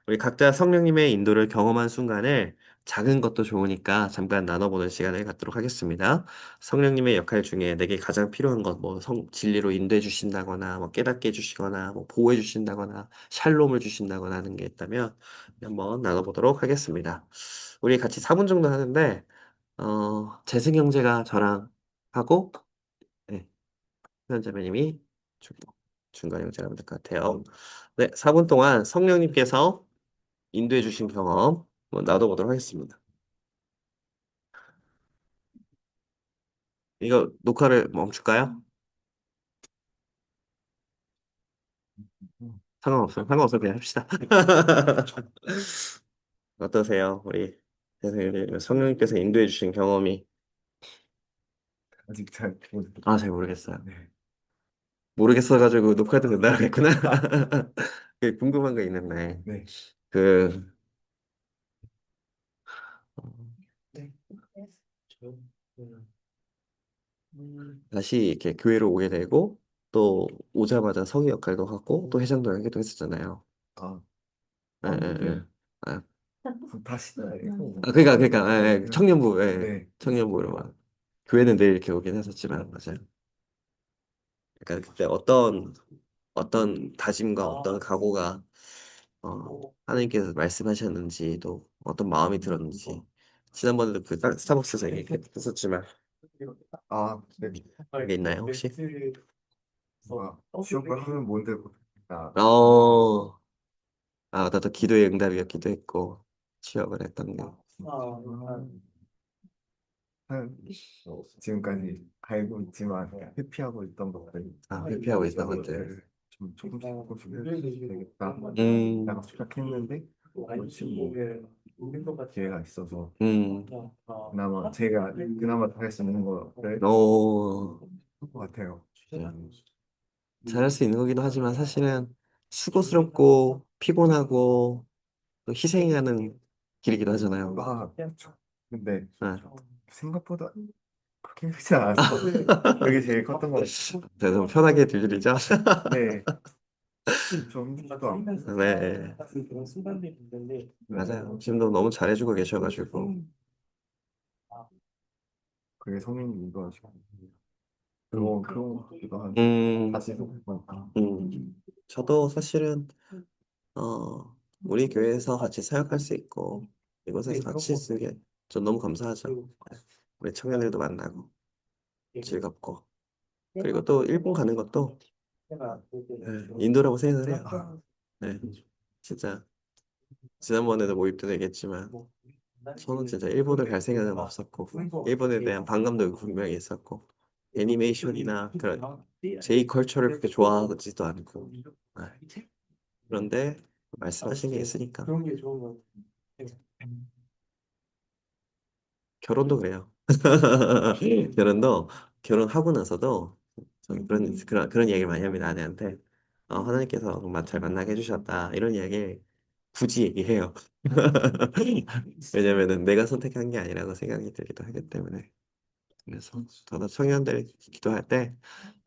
우리 각자 성령님의 인도를 경험한 순간을 작은 것도 좋으니까 잠깐 나눠보는 시간을 갖도록 하겠습니다. 성령님의 역할 중에 내게 가장 필요한 것, 뭐 진리로 인도해 주신다거나, 뭐 깨닫게 해주시거나, 뭐 보호해 주신다거나, 샬롬을 주신다거나 하는 게 있다면 한번 나눠보도록 하겠습니다. 우리 같이 4분 정도 하는데 재승 형제가 저랑 하고, 네, 현자매님이 중간 형제라면 될 것 같아요. 네, 4분 동안 성령님께서 인도해 주신 경험 한번 나눠보도록 하겠습니다. 이거 녹화를 멈출까요? 상관없어요. 상관없어요. 그냥 합시다. 어떠세요? 우리 성령님께서 인도해 주신 경험이. 아직 잘 모르겠어요. 아, 잘 모르겠어요. 네. 모르겠어가지고 녹화도 된다고 했구나. 궁금한 거 있는데, 네. 그, 어, 다시 이렇게 교회로 오게 되고, 또 오자마자 성의 역할도 하고, 또 회장도 하기도 했었잖아요. 아, 예, 예, 예. 네. 아, 다시 나요. 그러니까, 예, 청년부, 예, 네. 청년부로만. 교회는 늘 이렇게 오긴 했었지만, 맞아요. 그러니까 그때 어떤 다짐과 어떤 각오가, 하나님께서 말씀하셨는지, 또 어떤 마음이 들었는지. 지난번에도 그 스타벅스에서 얘기했었지만, 아, 네. 그게 있나요, 혹시? 취업을 하면 뭔데 모르겠다. 어, 나도 기도의 응답이었기도 했고, 취업을 했던 게. 한, 지금까지 알고 있지만 회피하고 있던 것들, 회피하고 있던 것들. 것들을 좀 조금씩 해주셔야 되겠다. 음, 라고 생각했는데 마침 뭐 기회가 있어서 음, 그나마 할 수 있는 거를 어, 할 것 같아요. 잘할 수 있는 거기도 하지만 사실은 수고스럽고 피곤하고 또 희생하는 길이기도 하잖아요. 그렇죠. 근데 네. 생각보다 그렇게 힘들지 않았어. 그게 제일 컸던 것 같아요. 네, 너무 편하게 들리죠? 네. 좀도 안 네, 맞아요. 지금도 너무 잘해주고 계셔가지고. 그게 성인이 이거죠. 그런 것 같기도 하고 음, 다시 생각해보니까 저도 사실은, 어, 우리 교회에서 같이 사역할 수 있고, 이곳에서 같이 쓰게, 전 너무 감사하죠. 우리 청년들도 만나고, 즐겁고. 그리고 또 일본 가는 것도, 인도라고 생각을 해요. 네, 진짜, 지난번에도 모임도 되겠지만, 저는 진짜 일본을 갈 생각은 없었고, 일본에 대한 반감도 분명히 있었고, 애니메이션이나 그런 J-컬처를 그렇게 좋아하지도 않고, 네. 그런데 말씀하신 게 있으니까, 결혼도 그래요. 결혼도, 결혼하고 나서도, 저는 그런 이야기를 많이 합니다, 아내한테. 하나님께서 정말 잘 만나게 해주셨다. 이런 이야기 굳이 얘기해요. 왜냐면은 내가 선택한 게 아니라고 생각이 들기도 하기 때문에. 그래서 저도 청년들 기도할 때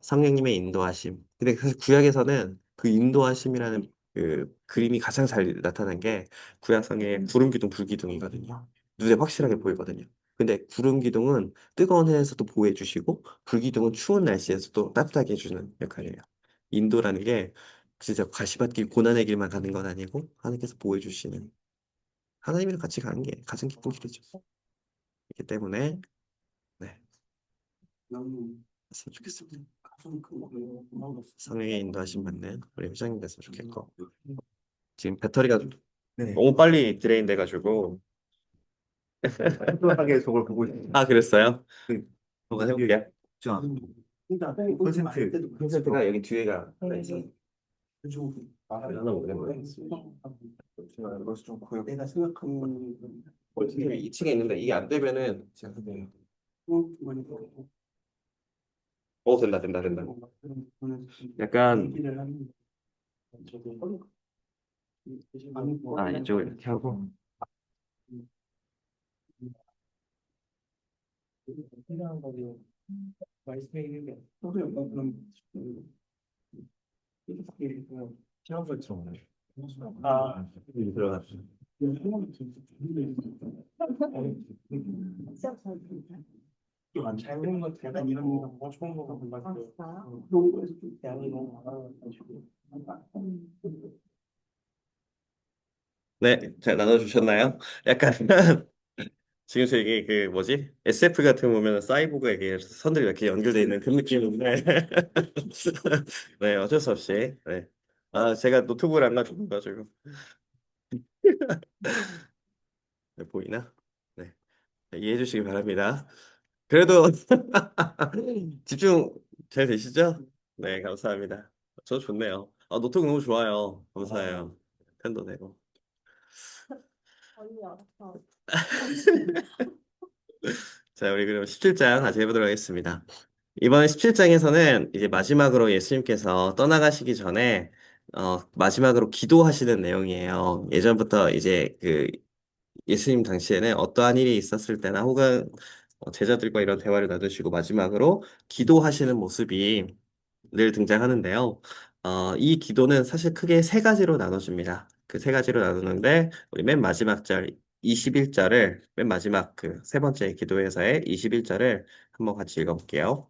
성령님의 인도하심. 근데 사실 구약에서는 그 인도하심이라는 그 그림이 가장 잘 나타난 게 구약성의 구름 기둥, 불 기둥이거든요. 눈에 확실하게 보이거든요. 근데 구름 기둥은 뜨거운 해에서도 보호해 주시고 불 기둥은 추운 날씨에서도 따뜻하게 해주는 역할이에요. 인도라는 게 진짜 가시밭길 고난의 길만 가는 건 아니고 하나님께서 보호해 주시는 하나님이랑 같이 가는 게 가장 기쁜 길이죠. 그렇기 때문에 네. 했으면 좋겠습니다. 성령의 인도하심 받는 우리 회장님 됐으면 좋겠고 지금 배터리가 네. 너무 빨리 드레인 돼가지고 하게 저걸 보고 있어요. 아 그랬어요? 그 한번 이게 해볼게요. 진짜 콘센트 콘센트가 여기 뒤에가 있어요. 하나 오는 거예요. 제가 이것을 좀 구역 콘센트가 2층에 있는데 이게 안 되면은 제가 된다 된다 된다. 약간 이쪽을 이렇게 하고 여기 들어갔죠. 네, 잘 나눠주셨나요? 약간 지금 저기 그 뭐지? SF 같은 거 보면 사이보그에게 선들이 이렇게 연결돼 있는 그 느낌인데 네 어쩔 수 없이 네. 제가 노트북을 안 가지고 네, 보이나? 네 이해해 주시기 바랍니다. 그래도 집중 잘 되시죠? 네 감사합니다. 저 좋네요. 노트북 너무 좋아요. 감사해요. 펜도 되고. 자 우리 그럼 17장 다시 해보도록 하겠습니다. 이번 17장에서는 이제 마지막으로 예수님께서 떠나가시기 전에 마지막으로 기도하시는 내용이에요. 예전부터 이제 그 예수님 당시에는 어떠한 일이 있었을 때나 혹은 제자들과 이런 대화를 나누시고 마지막으로 기도하시는 모습이 늘 등장하는데요. 이 기도는 사실 크게 세 가지로 나눠집니다. 그 세 가지로 나누는데 우리 맨 마지막 절 21절을 맨 마지막 그 세 번째 기도회사의 21절을 한번 같이 읽어볼게요.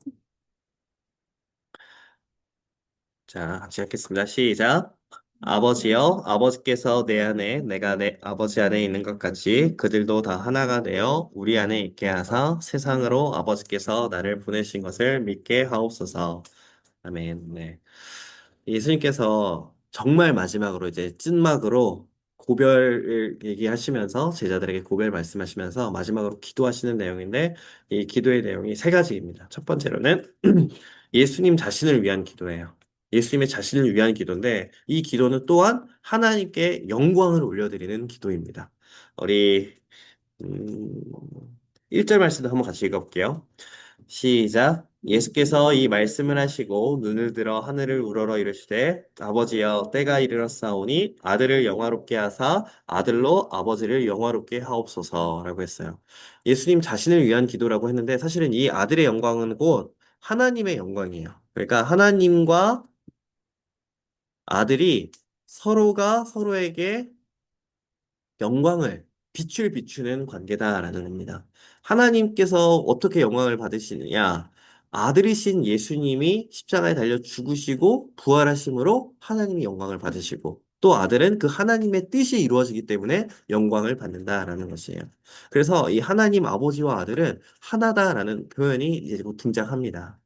자, 같이 읽겠습니다. 시작. 아버지여, 아버지께서 내 안에, 내가 내 아버지 안에 있는 것 같이 그들도 다 하나가 되어 우리 안에 있게 하사 세상으로 아버지께서 나를 보내신 것을 믿게 하옵소서. 아멘. 네. 예수님께서 정말 마지막으로 이제 찐막으로 고별을 얘기하시면서 제자들에게 고별 말씀하시면서 마지막으로 기도하시는 내용인데 이 기도의 내용이 세 가지입니다. 첫 번째로는 예수님 자신을 위한 기도예요. 예수님의 자신을 위한 기도인데 이 기도는 또한 하나님께 영광을 올려드리는 기도입니다. 우리 음, 1절 말씀도 한번 같이 읽어볼게요. 시작. 예수께서 이 말씀을 하시고 눈을 들어 하늘을 우러러 이르시되 아버지여 때가 이르렀사오니 아들을 영화롭게 하사 아들로 아버지를 영화롭게 하옵소서라고 했어요. 예수님 자신을 위한 기도라고 했는데 사실은 이 아들의 영광은 곧 하나님의 영광이에요. 그러니까 하나님과 아들이 서로가 서로에게 영광을 빛을 비추는 관계다라는 겁니다. 하나님께서 어떻게 영광을 받으시느냐? 아들이신 예수님이 십자가에 달려 죽으시고 부활하심으로 하나님이 영광을 받으시고 또 아들은 그 하나님의 뜻이 이루어지기 때문에 영광을 받는다라는 것이에요. 그래서 이 하나님 아버지와 아들은 하나다라는 표현이 이제 곧 등장합니다.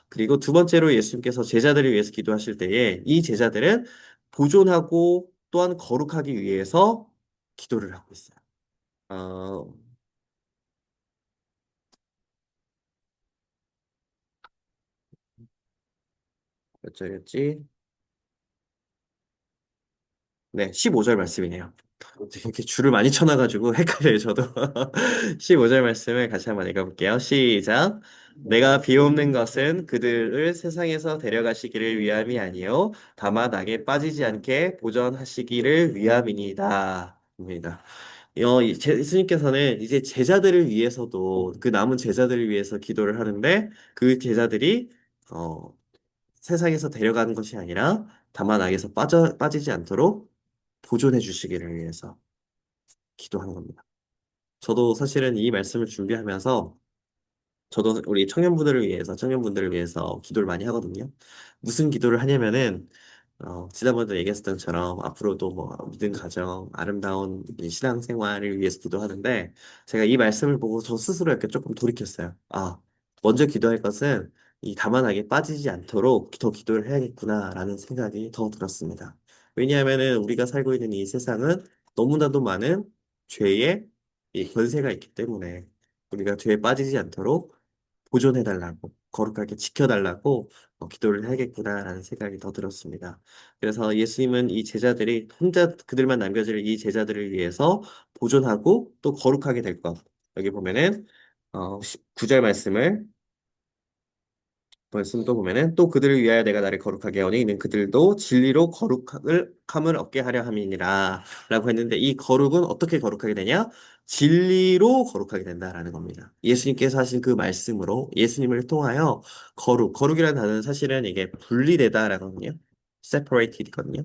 그리고 두 번째로 예수님께서 제자들을 위해서 기도하실 때에 이 제자들은 보존하고 또한 거룩하기 위해서 기도를 하고 있어요. 어, 몇 절이었지? 네, 15절 말씀이네요. 이렇게 줄을 많이 쳐놔가지고 헷갈려요, 저도. 15절 말씀을 같이 한번 읽어볼게요. 시작. 내가 비옵는 것은 그들을 세상에서 데려가시기를 위함이 아니요 다만 악에 빠지지 않게 보전하시기를 위함이니이다. 입니다. 예수님께서는 이제 제자들을 위해서도 그 남은 제자들을 위해서 기도를 하는데 그 제자들이 어, 세상에서 데려가는 것이 아니라 다만 악에서 빠지지 않도록 보존해 주시기를 위해서 기도하는 겁니다. 저도 사실은 이 말씀을 준비하면서 저도 우리 청년분들을 위해서 기도를 많이 하거든요. 무슨 기도를 하냐면은, 지난번에도 얘기했었던 것처럼 앞으로도 뭐 믿음 가정, 아름다운 이 신앙생활을 위해서 기도하는데, 제가 이 말씀을 보고 저 스스로 이렇게 조금 돌이켰어요. 아, 먼저 기도할 것은 이 다만하게 빠지지 않도록 더 기도를 해야겠구나라는 생각이 더 들었습니다. 왜냐하면은 우리가 살고 있는 이 세상은 너무나도 많은 죄의 이 권세가 있기 때문에 우리가 죄에 빠지지 않도록 보존해달라고, 거룩하게 지켜달라고 기도를 해야겠구나라는 생각이 더 들었습니다. 그래서 예수님은 이 제자들이 혼자 그들만 남겨질 이 제자들을 위해서 보존하고 또 거룩하게 될 것. 여기 보면은 9절 말씀 또 보면은 또 그들을 위하여 내가 나를 거룩하게 하오니 이는 그들도 진리로 거룩함을 얻게 하려 함이니라 라고 했는데 이 거룩은 어떻게 거룩하게 되냐? 진리로 거룩하게 된다라는 겁니다. 예수님께서 하신 그 말씀으로 예수님을 통하여 거룩이라는 단어는 사실은 이게 분리되다라거든요. separated거든요.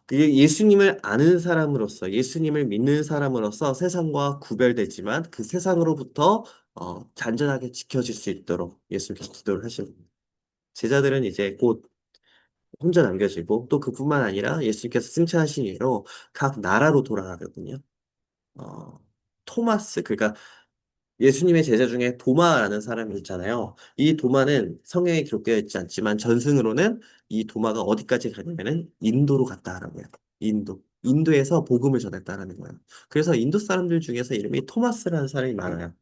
그게 예수님을 아는 사람으로서, 예수님을 믿는 사람으로서 세상과 구별되지만 그 세상으로부터 단전하게 지켜질 수 있도록 예수님께서 기도를 하시는 겁니다. 제자들은 이제 곧 혼자 남겨지고 또 그뿐만 아니라 예수님께서 승천하신 이후로 각 나라로 돌아가거든요. 어, 토마스, 그러니까 예수님의 제자 중에 도마라는 사람이 있잖아요. 이 도마는 성경에 기록되어 있지 않지만 전승으로는 이 도마가 어디까지 가냐면은 인도로 갔다라고 해요. 인도에서 복음을 전했다라는 거예요. 그래서 인도 사람들 중에서 이름이 토마스라는 사람이 많아요.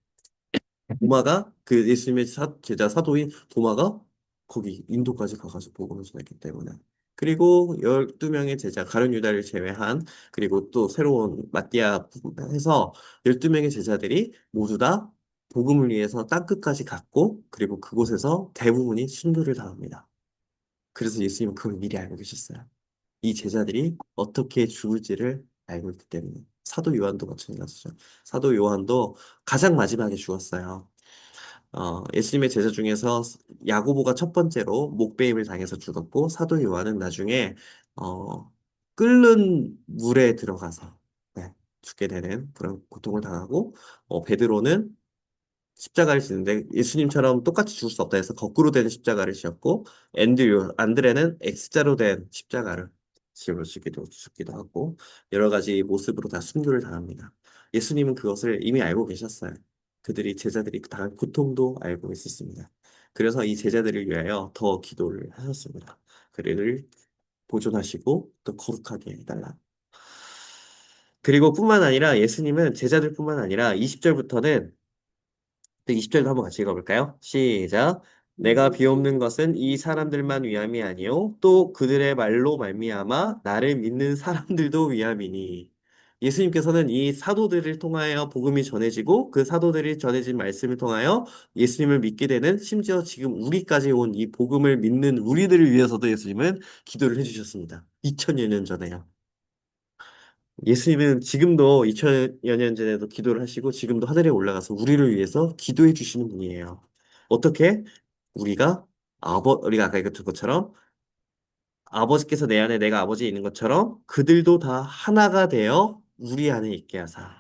도마가 그 예수님의 제자 사도인 도마가 거기 인도까지 가가지고 복음을 전했기 때문에. 그리고 12명의 제자 가룟 유다를 제외한 그리고 또 새로운 마띠아 해서 12명의 제자들이 모두 다 복음을 위해서 땅끝까지 갔고 그리고 그곳에서 대부분이 순교를 당합니다. 그래서 예수님은 그걸 미리 알고 계셨어요. 이 제자들이 어떻게 죽을지를 알고 있기 때문에. 사도 요한도 마찬가지죠. 사도 요한도 가장 마지막에 죽었어요. 예수님의 제자 중에서 야고보가 첫 번째로 목베임을 당해서 죽었고 사도 요한은 나중에 어, 끓는 물에 들어가서 네, 죽게 되는 그런 고통을 당하고 베드로는 십자가를 지는데 예수님처럼 똑같이 죽을 수 없다 해서 거꾸로 된 십자가를 지었고 안드레는 X자로 된 십자가를 죽기도 하고 여러 가지 모습으로 다 순교를 당합니다. 예수님은 그것을 이미 알고 계셨어요. 제자들이 당한 고통도 알고 있었습니다. 그래서 이 제자들을 위하여 더 기도를 하셨습니다. 그를 보존하시고 또 거룩하게 해달라. 그리고 뿐만 아니라 예수님은 제자들뿐만 아니라 20절부터는 또 20절도 한번 같이 읽어볼까요? 시작. 내가 비옵는 것은 이 사람들만 위함이 아니요 또 그들의 말로 말미암아 나를 믿는 사람들도 위함이니. 예수님께서는 이 사도들을 통하여 복음이 전해지고 그 사도들이 전해진 말씀을 통하여 예수님을 믿게 되는 심지어 지금 우리까지 온 이 복음을 믿는 우리들을 위해서도 예수님은 기도를 해주셨습니다. 2000여 년 전에요. 예수님은 지금도 2000여 년 전에도 기도를 하시고 지금도 하늘에 올라가서 우리를 위해서 기도해 주시는 분이에요. 어떻게? 우리가 아까 읽었던 것처럼 아버지께서 내 안에 내가 아버지에 있는 것처럼 그들도 다 하나가 되어 우리 안에 있게 하사.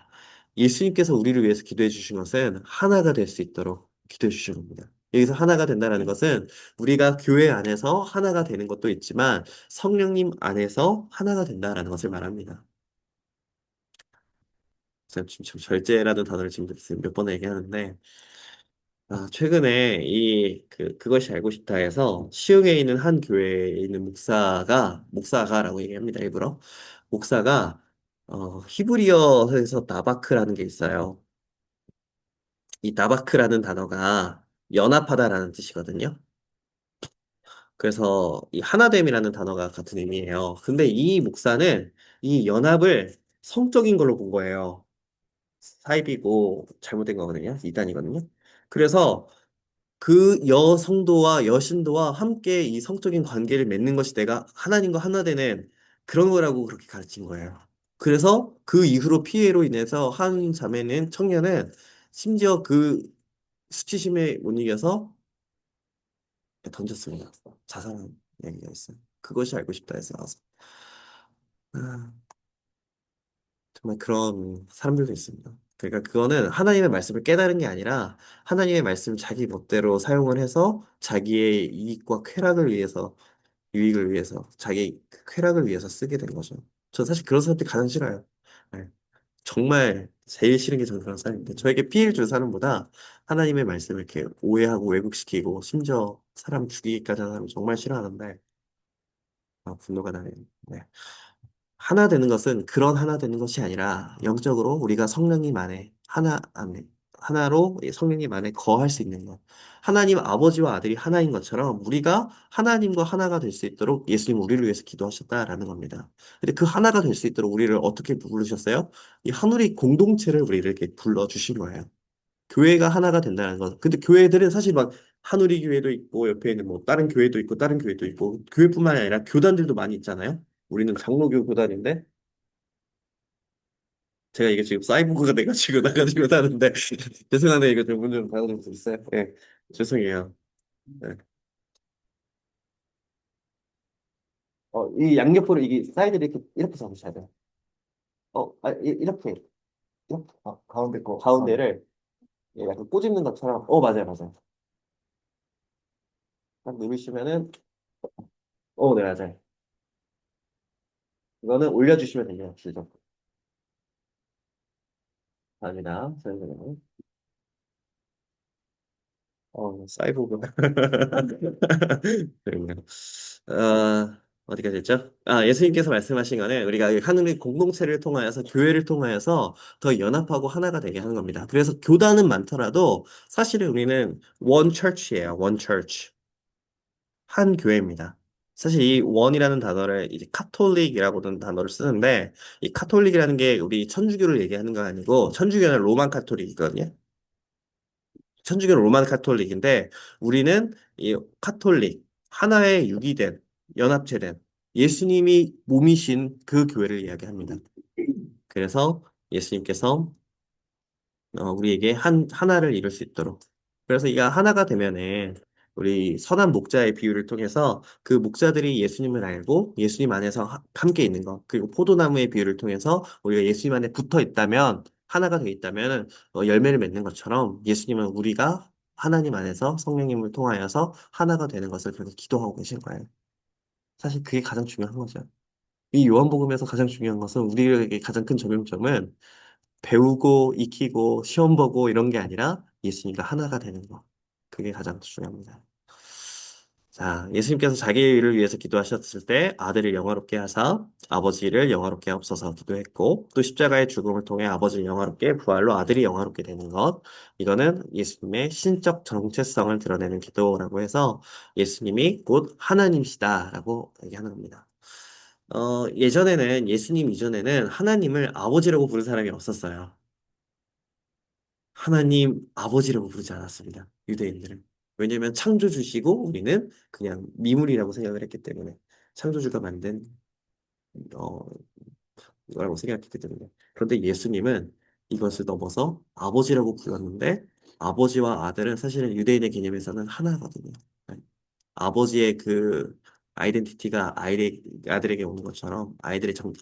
예수님께서 우리를 위해서 기도해 주신 것은 하나가 될 수 있도록 기도해 주신 겁니다. 여기서 하나가 된다는 것은 우리가 교회 안에서 하나가 되는 것도 있지만 성령님 안에서 하나가 된다라는 것을 말합니다. 제가 지금 절제라는 단어를 지금 몇 번 얘기하는데 최근에 그것이 알고 싶다 해서 시흥에 있는 한 교회에 있는 목사가라고 얘기합니다, 일부러. 목사가, 히브리어에서 나바크라는 게 있어요. 이 나바크라는 단어가 연합하다라는 뜻이거든요. 그래서 이 하나됨이라는 단어가 같은 의미예요. 근데 이 목사는 이 연합을 성적인 걸로 본 거예요. 사입이고 잘못된 거거든요. 이단이거든요. 그래서 그 여성도와 여신도와 함께 이 성적인 관계를 맺는 것이 내가 하나님과 하나 되는 그런 거라고 그렇게 가르친 거예요. 그래서 그 이후로 피해로 인해서 한 청년은 심지어 그 수치심에 못 이겨서 던졌습니다. 자살한 얘기가 있어요. 그것이 알고 싶다 해서 나와서. 아, 정말 그런 사람들도 있습니다. 그러니까 그거는 하나님의 말씀을 깨달은 게 아니라 하나님의 말씀을 자기 멋대로 사용을 해서 자기의 이익과 쾌락을 위해서 유익을 위해서 자기 쾌락을 위해서 쓰게 된 거죠. 저 사실 그런 사람들이 가장 싫어요. 네. 정말 제일 싫은 게 저는 그런 사람인데 저에게 피해를 준 사람보다 하나님의 말씀을 이렇게 오해하고 왜곡시키고 심지어 사람 죽이기까지 하는 사람 정말 싫어하는데 분노가 나네요. 네. 하나 되는 것은 그런 하나 되는 것이 아니라 영적으로 우리가 성령님 안에 하나 안에 하나로 이 성령님 안에 거할 수 있는 것. 하나님 아버지와 아들이 하나인 것처럼 우리가 하나님과 하나가 될 수 있도록 예수님 우리를 위해서 기도하셨다라는 겁니다. 근데 그 하나가 될 수 있도록 우리를 어떻게 부르셨어요? 이 하늘의 공동체를 우리를 이렇게 불러주신 거예요. 교회가 하나가 된다는 것. 근데 교회들은 사실 막 한우리 교회도 있고 옆에 있는 뭐 다른 교회도 있고 다른 교회도 있고 교회뿐만 아니라 교단들도 많이 있잖아요. 우리는 장로교 교단인데 제가 이게 지금 사이보그가 돼가지고 나가지고 하는데 죄송한데 이거 좀 문좀 받아줄 수 있어요? 예, 죄송해요. 네. 이 양옆으로 이게 사이드를 이렇게 잡으셔야 돼요. 이렇게 가운데 거. 가운데를 예, 약간 꼬집는 것처럼. 맞아요, 맞아요. 딱 누르시면은 네, 맞아요. 이거는 올려주시면 돼요, 지금. 감사합니다. 사이보그. 그러네요. 어디까지 했죠? 예수님께서 말씀하신 거는 우리가 하늘의 공동체를 통하여서 교회를 통하여서 더 연합하고 하나가 되게 하는 겁니다. 그래서 교단은 많더라도 사실은 우리는 one church예요. one church. 한 교회입니다. 사실 이 원이라는 단어를 이제 카톨릭이라고는 단어를 쓰는데 이 카톨릭이라는 게 우리 천주교를 얘기하는 거 아니고 천주교는 로만 카톨릭이거든요. 천주교는 로만 카톨릭인데 우리는 이 카톨릭 하나의 육이 된 연합체된 예수님이 몸이신 그 교회를 이야기합니다. 그래서 예수님께서 우리에게 하나를 이룰 수 있도록. 그래서 이가 하나가 되면은 우리 선한 목자의 비유를 통해서 그 목자들이 예수님을 알고 예수님 안에서 함께 있는 것, 그리고 포도나무의 비유를 통해서 우리가 예수님 안에 붙어 있다면, 하나가 되어 있다면 열매를 맺는 것처럼 예수님은 우리가 하나님 안에서 성령님을 통하여서 하나가 되는 것을 계속 기도하고 계신 거예요. 사실 그게 가장 중요한 거죠. 이 요한복음에서 가장 중요한 것은 우리에게 가장 큰 적용점은 배우고 익히고 시험 보고 이런 게 아니라 예수님과 하나가 되는 거. 그게 가장 중요합니다. 자, 예수님께서 자기를 위해서 기도하셨을 때 아들을 영화롭게 하사 아버지를 영화롭게 하옵소서 기도했고 또 십자가의 죽음을 통해 아버지를 영화롭게 부활로 아들이 영화롭게 되는 것. 이거는 예수님의 신적 정체성을 드러내는 기도라고 해서 예수님이 곧 하나님이시다라고 얘기하는 겁니다. 예수님 이전에는 하나님을 아버지라고 부른 사람이 없었어요. 하나님 아버지라고 부르지 않았습니다. 유대인들은. 왜냐하면 창조주시고 우리는 그냥 미물이라고 생각을 했기 때문에 창조주가 만든 어, 거라고 생각했기 때문에. 그런데 예수님은 이것을 넘어서 아버지라고 불렀는데 아버지와 아들은 사실은 유대인의 개념에서는 하나거든요. 네. 아버지의 아이덴티티가 아들에게 오는 것처럼,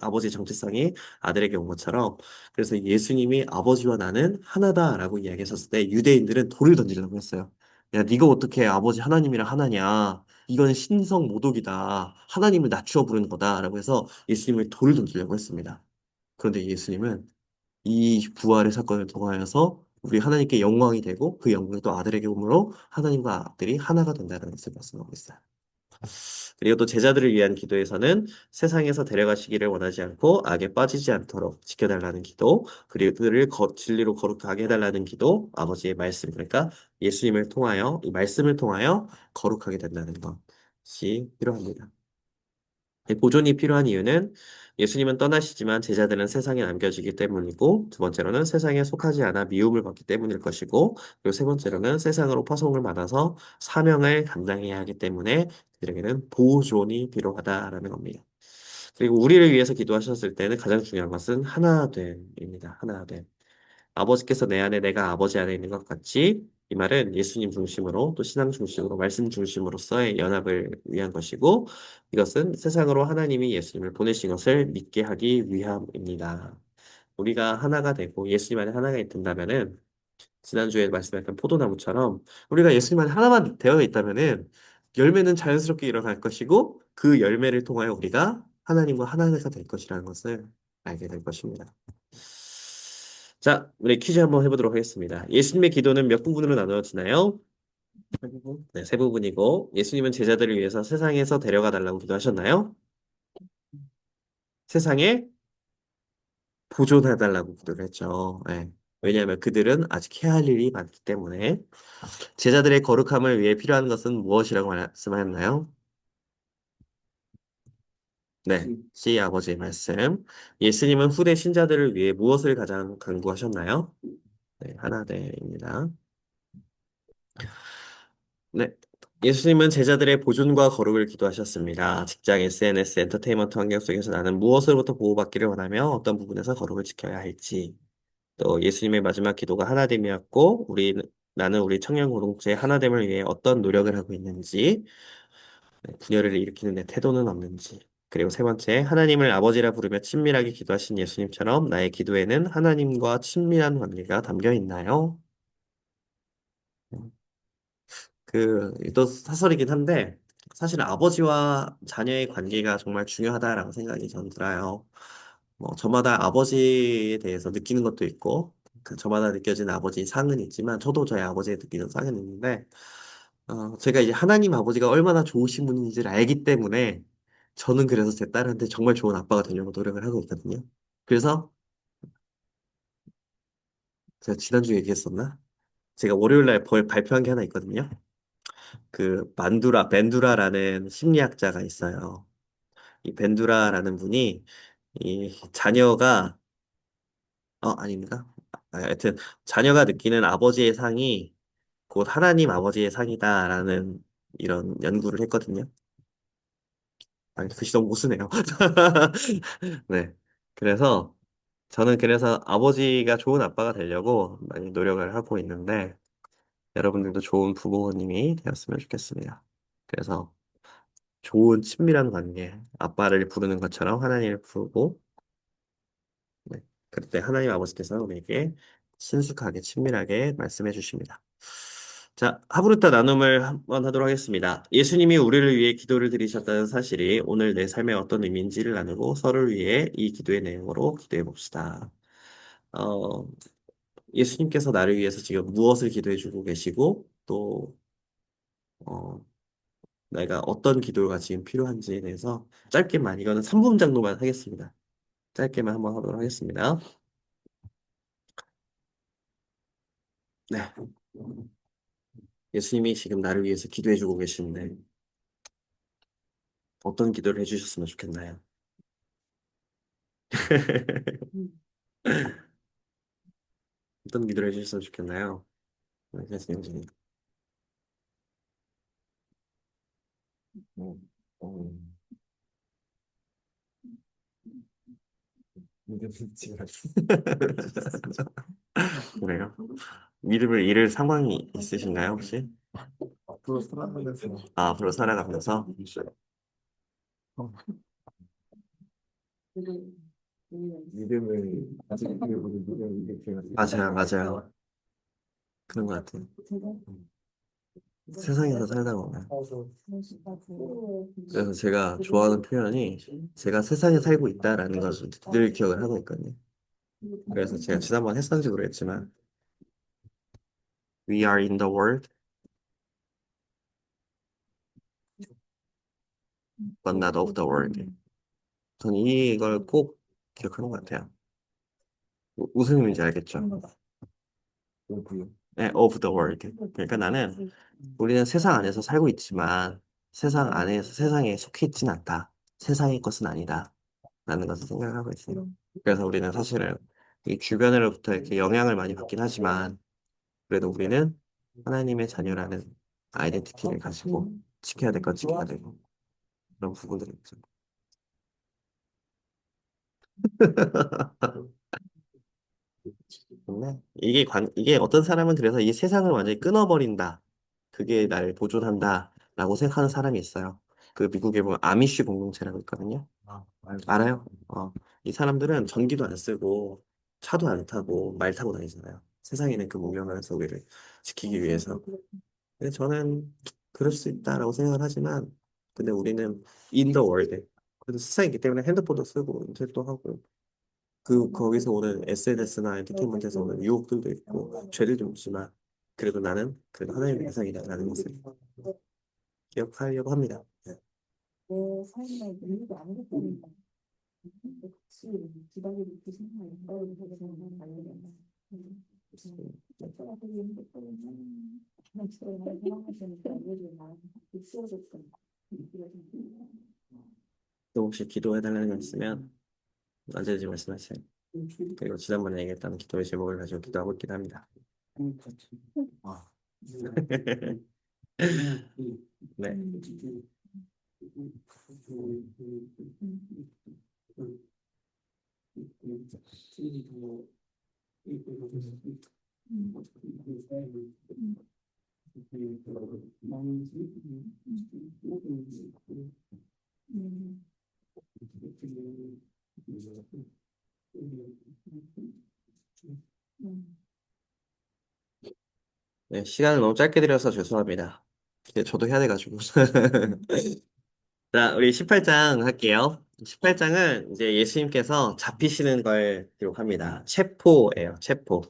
아버지의 정체성이 아들에게 온 것처럼, 그래서 예수님이 아버지와 나는 하나다라고 이야기하셨을 때 유대인들은 돌을 던지려고 했어요. 야, 네가 어떻게 아버지 하나님이랑 하나냐? 이건 신성 모독이다. 하나님을 낮추어 부르는 거다라고 해서 예수님을 돌을 던지려고 했습니다. 그런데 예수님은 이 부활의 사건을 통하여서 우리 하나님께 영광이 되고 그 영광이 또 아들에게 오므로 하나님과 아들이 하나가 된다는 것을 말씀하고 있어요. 그리고 또 제자들을 위한 기도에서는 세상에서 데려가시기를 원하지 않고 악에 빠지지 않도록 지켜달라는 기도, 그리고 그들을 진리로 거룩하게 해달라는 기도, 아버지의 말씀, 그러니까 예수님을 통하여, 이 말씀을 통하여 거룩하게 된다는 것이 필요합니다. 이 보존이 필요한 이유는 예수님은 떠나시지만 제자들은 세상에 남겨지기 때문이고, 두 번째로는 세상에 속하지 않아 미움을 받기 때문일 것이고, 그리고 세 번째로는 세상으로 파송을 받아서 사명을 감당해야 하기 때문에 그들에게는 보존이 필요하다라는 겁니다. 그리고 우리를 위해서 기도하셨을 때는 가장 중요한 것은 하나됨입니다. 하나됨. 아버지께서 내 안에 내가 아버지 안에 있는 것 같이 이 말은 예수님 중심으로 또 신앙 중심으로 말씀 중심으로서의 연합을 위한 것이고 이것은 세상으로 하나님이 예수님을 보내신 것을 믿게 하기 위함입니다. 우리가 하나가 되고 예수님 안에 하나가 된다면은 지난주에 말씀했던 포도나무처럼 우리가 예수님 안에 하나만 되어 있다면은 열매는 자연스럽게 일어날 것이고 그 열매를 통하여 우리가 하나님과 하나가 될 것이라는 것을 알게 될 것입니다. 자, 우리 퀴즈 한번 해보도록 하겠습니다. 예수님의 기도는 몇 부분으로 나누어지나요? 세 부분? 네, 세 부분이고, 예수님은 제자들을 위해서 세상에서 데려가 달라고 기도하셨나요? 세상에 보존해달라고 기도를 했죠. 네. 왜냐하면 그들은 아직 해야 할 일이 많기 때문에. 제자들의 거룩함을 위해 필요한 것은 무엇이라고 말씀하셨나요? 네, C 아버지의 말씀. 예수님은 후대 신자들을 위해 무엇을 가장 강구하셨나요? 네, 하나대입니다. 네. 예수님은 제자들의 보존과 거룩을 기도하셨습니다. 직장, SNS, 엔터테인먼트 환경 속에서 나는 무엇으로부터 보호받기를 원하며 어떤 부분에서 거룩을 지켜야 할지. 또 예수님의 마지막 기도가 하나됨이었고, 나는 우리 청년 공동체의 하나됨을 위해 어떤 노력을 하고 있는지, 네, 분열을 일으키는 내 태도는 없는지. 그리고 세 번째, 하나님을 아버지라 부르며 친밀하게 기도하신 예수님처럼 나의 기도에는 하나님과 친밀한 관계가 담겨 있나요? 또 사설이긴 한데, 사실 아버지와 자녀의 관계가 정말 중요하다라고 생각이 전 들어요. 뭐, 저마다 아버지에 대해서 느끼는 것도 있고, 저마다 느껴지는 아버지 상은 있지만, 저도 저희 아버지에 느끼는 상은 있는데, 제가 이제 하나님 아버지가 얼마나 좋으신 분인지를 알기 때문에, 저는 그래서 제 딸한테 정말 좋은 아빠가 되려고 노력을 하고 있거든요. 그래서, 제가 지난주에 얘기했었나? 제가 월요일 날 발표한 게 하나 있거든요. 벤두라라는 심리학자가 있어요. 이 벤두라라는 분이 이 자녀가 아닙니다. 하여튼 자녀가 느끼는 아버지의 상이 곧 하나님 아버지의 상이다라는 이런 연구를 했거든요. 아니, 글씨 너무 모쓰네요. 네. 그래서 저는 그래서 아버지가 좋은 아빠가 되려고 많이 노력을 하고 있는데 여러분들도 좋은 부모님이 되었으면 좋겠습니다. 그래서 좋은 친밀한 관계, 아빠를 부르는 것처럼 하나님을 부르고 네. 그때 하나님 아버지께서 우리에게 친숙하게 친밀하게 말씀해 주십니다. 자, 하브루타 나눔을 한번 하도록 하겠습니다. 예수님이 우리를 위해 기도를 드리셨다는 사실이 오늘 내 삶에 어떤 의미인지를 나누고 서로를 위해 이 기도의 내용으로 기도해 봅시다. 어, 예수님께서 나를 위해서 지금 무엇을 기도해 주고 계시고 또 어, 내가 어떤 기도가 지금 필요한지에 대해서 짧게만 이거는 3분 정도만 하겠습니다. 짧게만 한번 하도록 하겠습니다. 네. 예수님이 지금 나를 위해서 기도해주고 계시는데 어떤 기도를 해주셨으면 좋겠나요? 어떤 기도를 해주셨으면 좋겠나요? 네, 예수님. 어, 어, 믿음을 그래요? 믿음을 잃을 상황이 있으신가요, 혹시? 앞으로 살아가면서 앞으로 살아가면서? 어, 믿음을 아직 보는 믿음을 이렇게 맞아요, 맞아요. 그런 것 같아요. 세상에서 살다 보면. 그래서 제가 좋아하는 표현이 제가 세상에 살고 있다라는 것을 늘 기억을 하고 있거든요. 그래서 제가 지난번 했었는지 모르겠지만 We are in the world, but not of the world. 저는 이걸 꼭 기억하는 것 같아요. 무슨 의미인지 알겠죠? 그렇고요. 네, of the world. 그러니까 나는 우리는 세상 안에서 살고 있지만 세상 안에서 세상에 속해 있지는 않다. 세상의 것은 아니다. 라는 것을 생각을 하고 있어요. 그래서 우리는 사실은 이 주변으로부터 이렇게 영향을 많이 받긴 하지만 그래도 우리는 하나님의 자녀라는 아이덴티티를 가지고 지켜야 될 건 지켜야 되고 그런 부분들이 있죠. 네. 이게 어떤 사람은 그래서 이 세상을 완전히 끊어버린다. 그게 나를 보존한다. 라고 생각하는 사람이 있어요. 그 미국에 보면 아미쉬 공동체라고 있거든요. 알아요? 이 사람들은 전기도 안 쓰고 차도 안 타고 말 타고 다니잖아요. 세상에는 그 문명을 소리를 지키기 위해서. 근데 저는 그럴 수 있다라고 생각을 하지만 근데 우리는 in the world. 그래도 세상이기 때문에 핸드폰도 쓰고 인터넷도 하고 거기서 오는 SNS나 엔터테인먼트에서 오는 유혹들도 있고 죄들도 있지만 그래도 나는 그래도 하나님의 대상이다라는 것을 기억하려고 합니다. 네. 또 혹시 기도해달라는 거 있으면 언제든지 말씀하세요. 그리고 지난번에 얘기했던 기도의 제목을 가지고 기도하고 있긴 합니다. 아, 네. 네, 시간을 너무 짧게 드려서 죄송합니다. 이제 저도 해야 돼가지고. 자, 우리 18장 할게요. 18장은 이제 예수님께서 잡히시는 걸 기록합니다. 체포예요, 체포.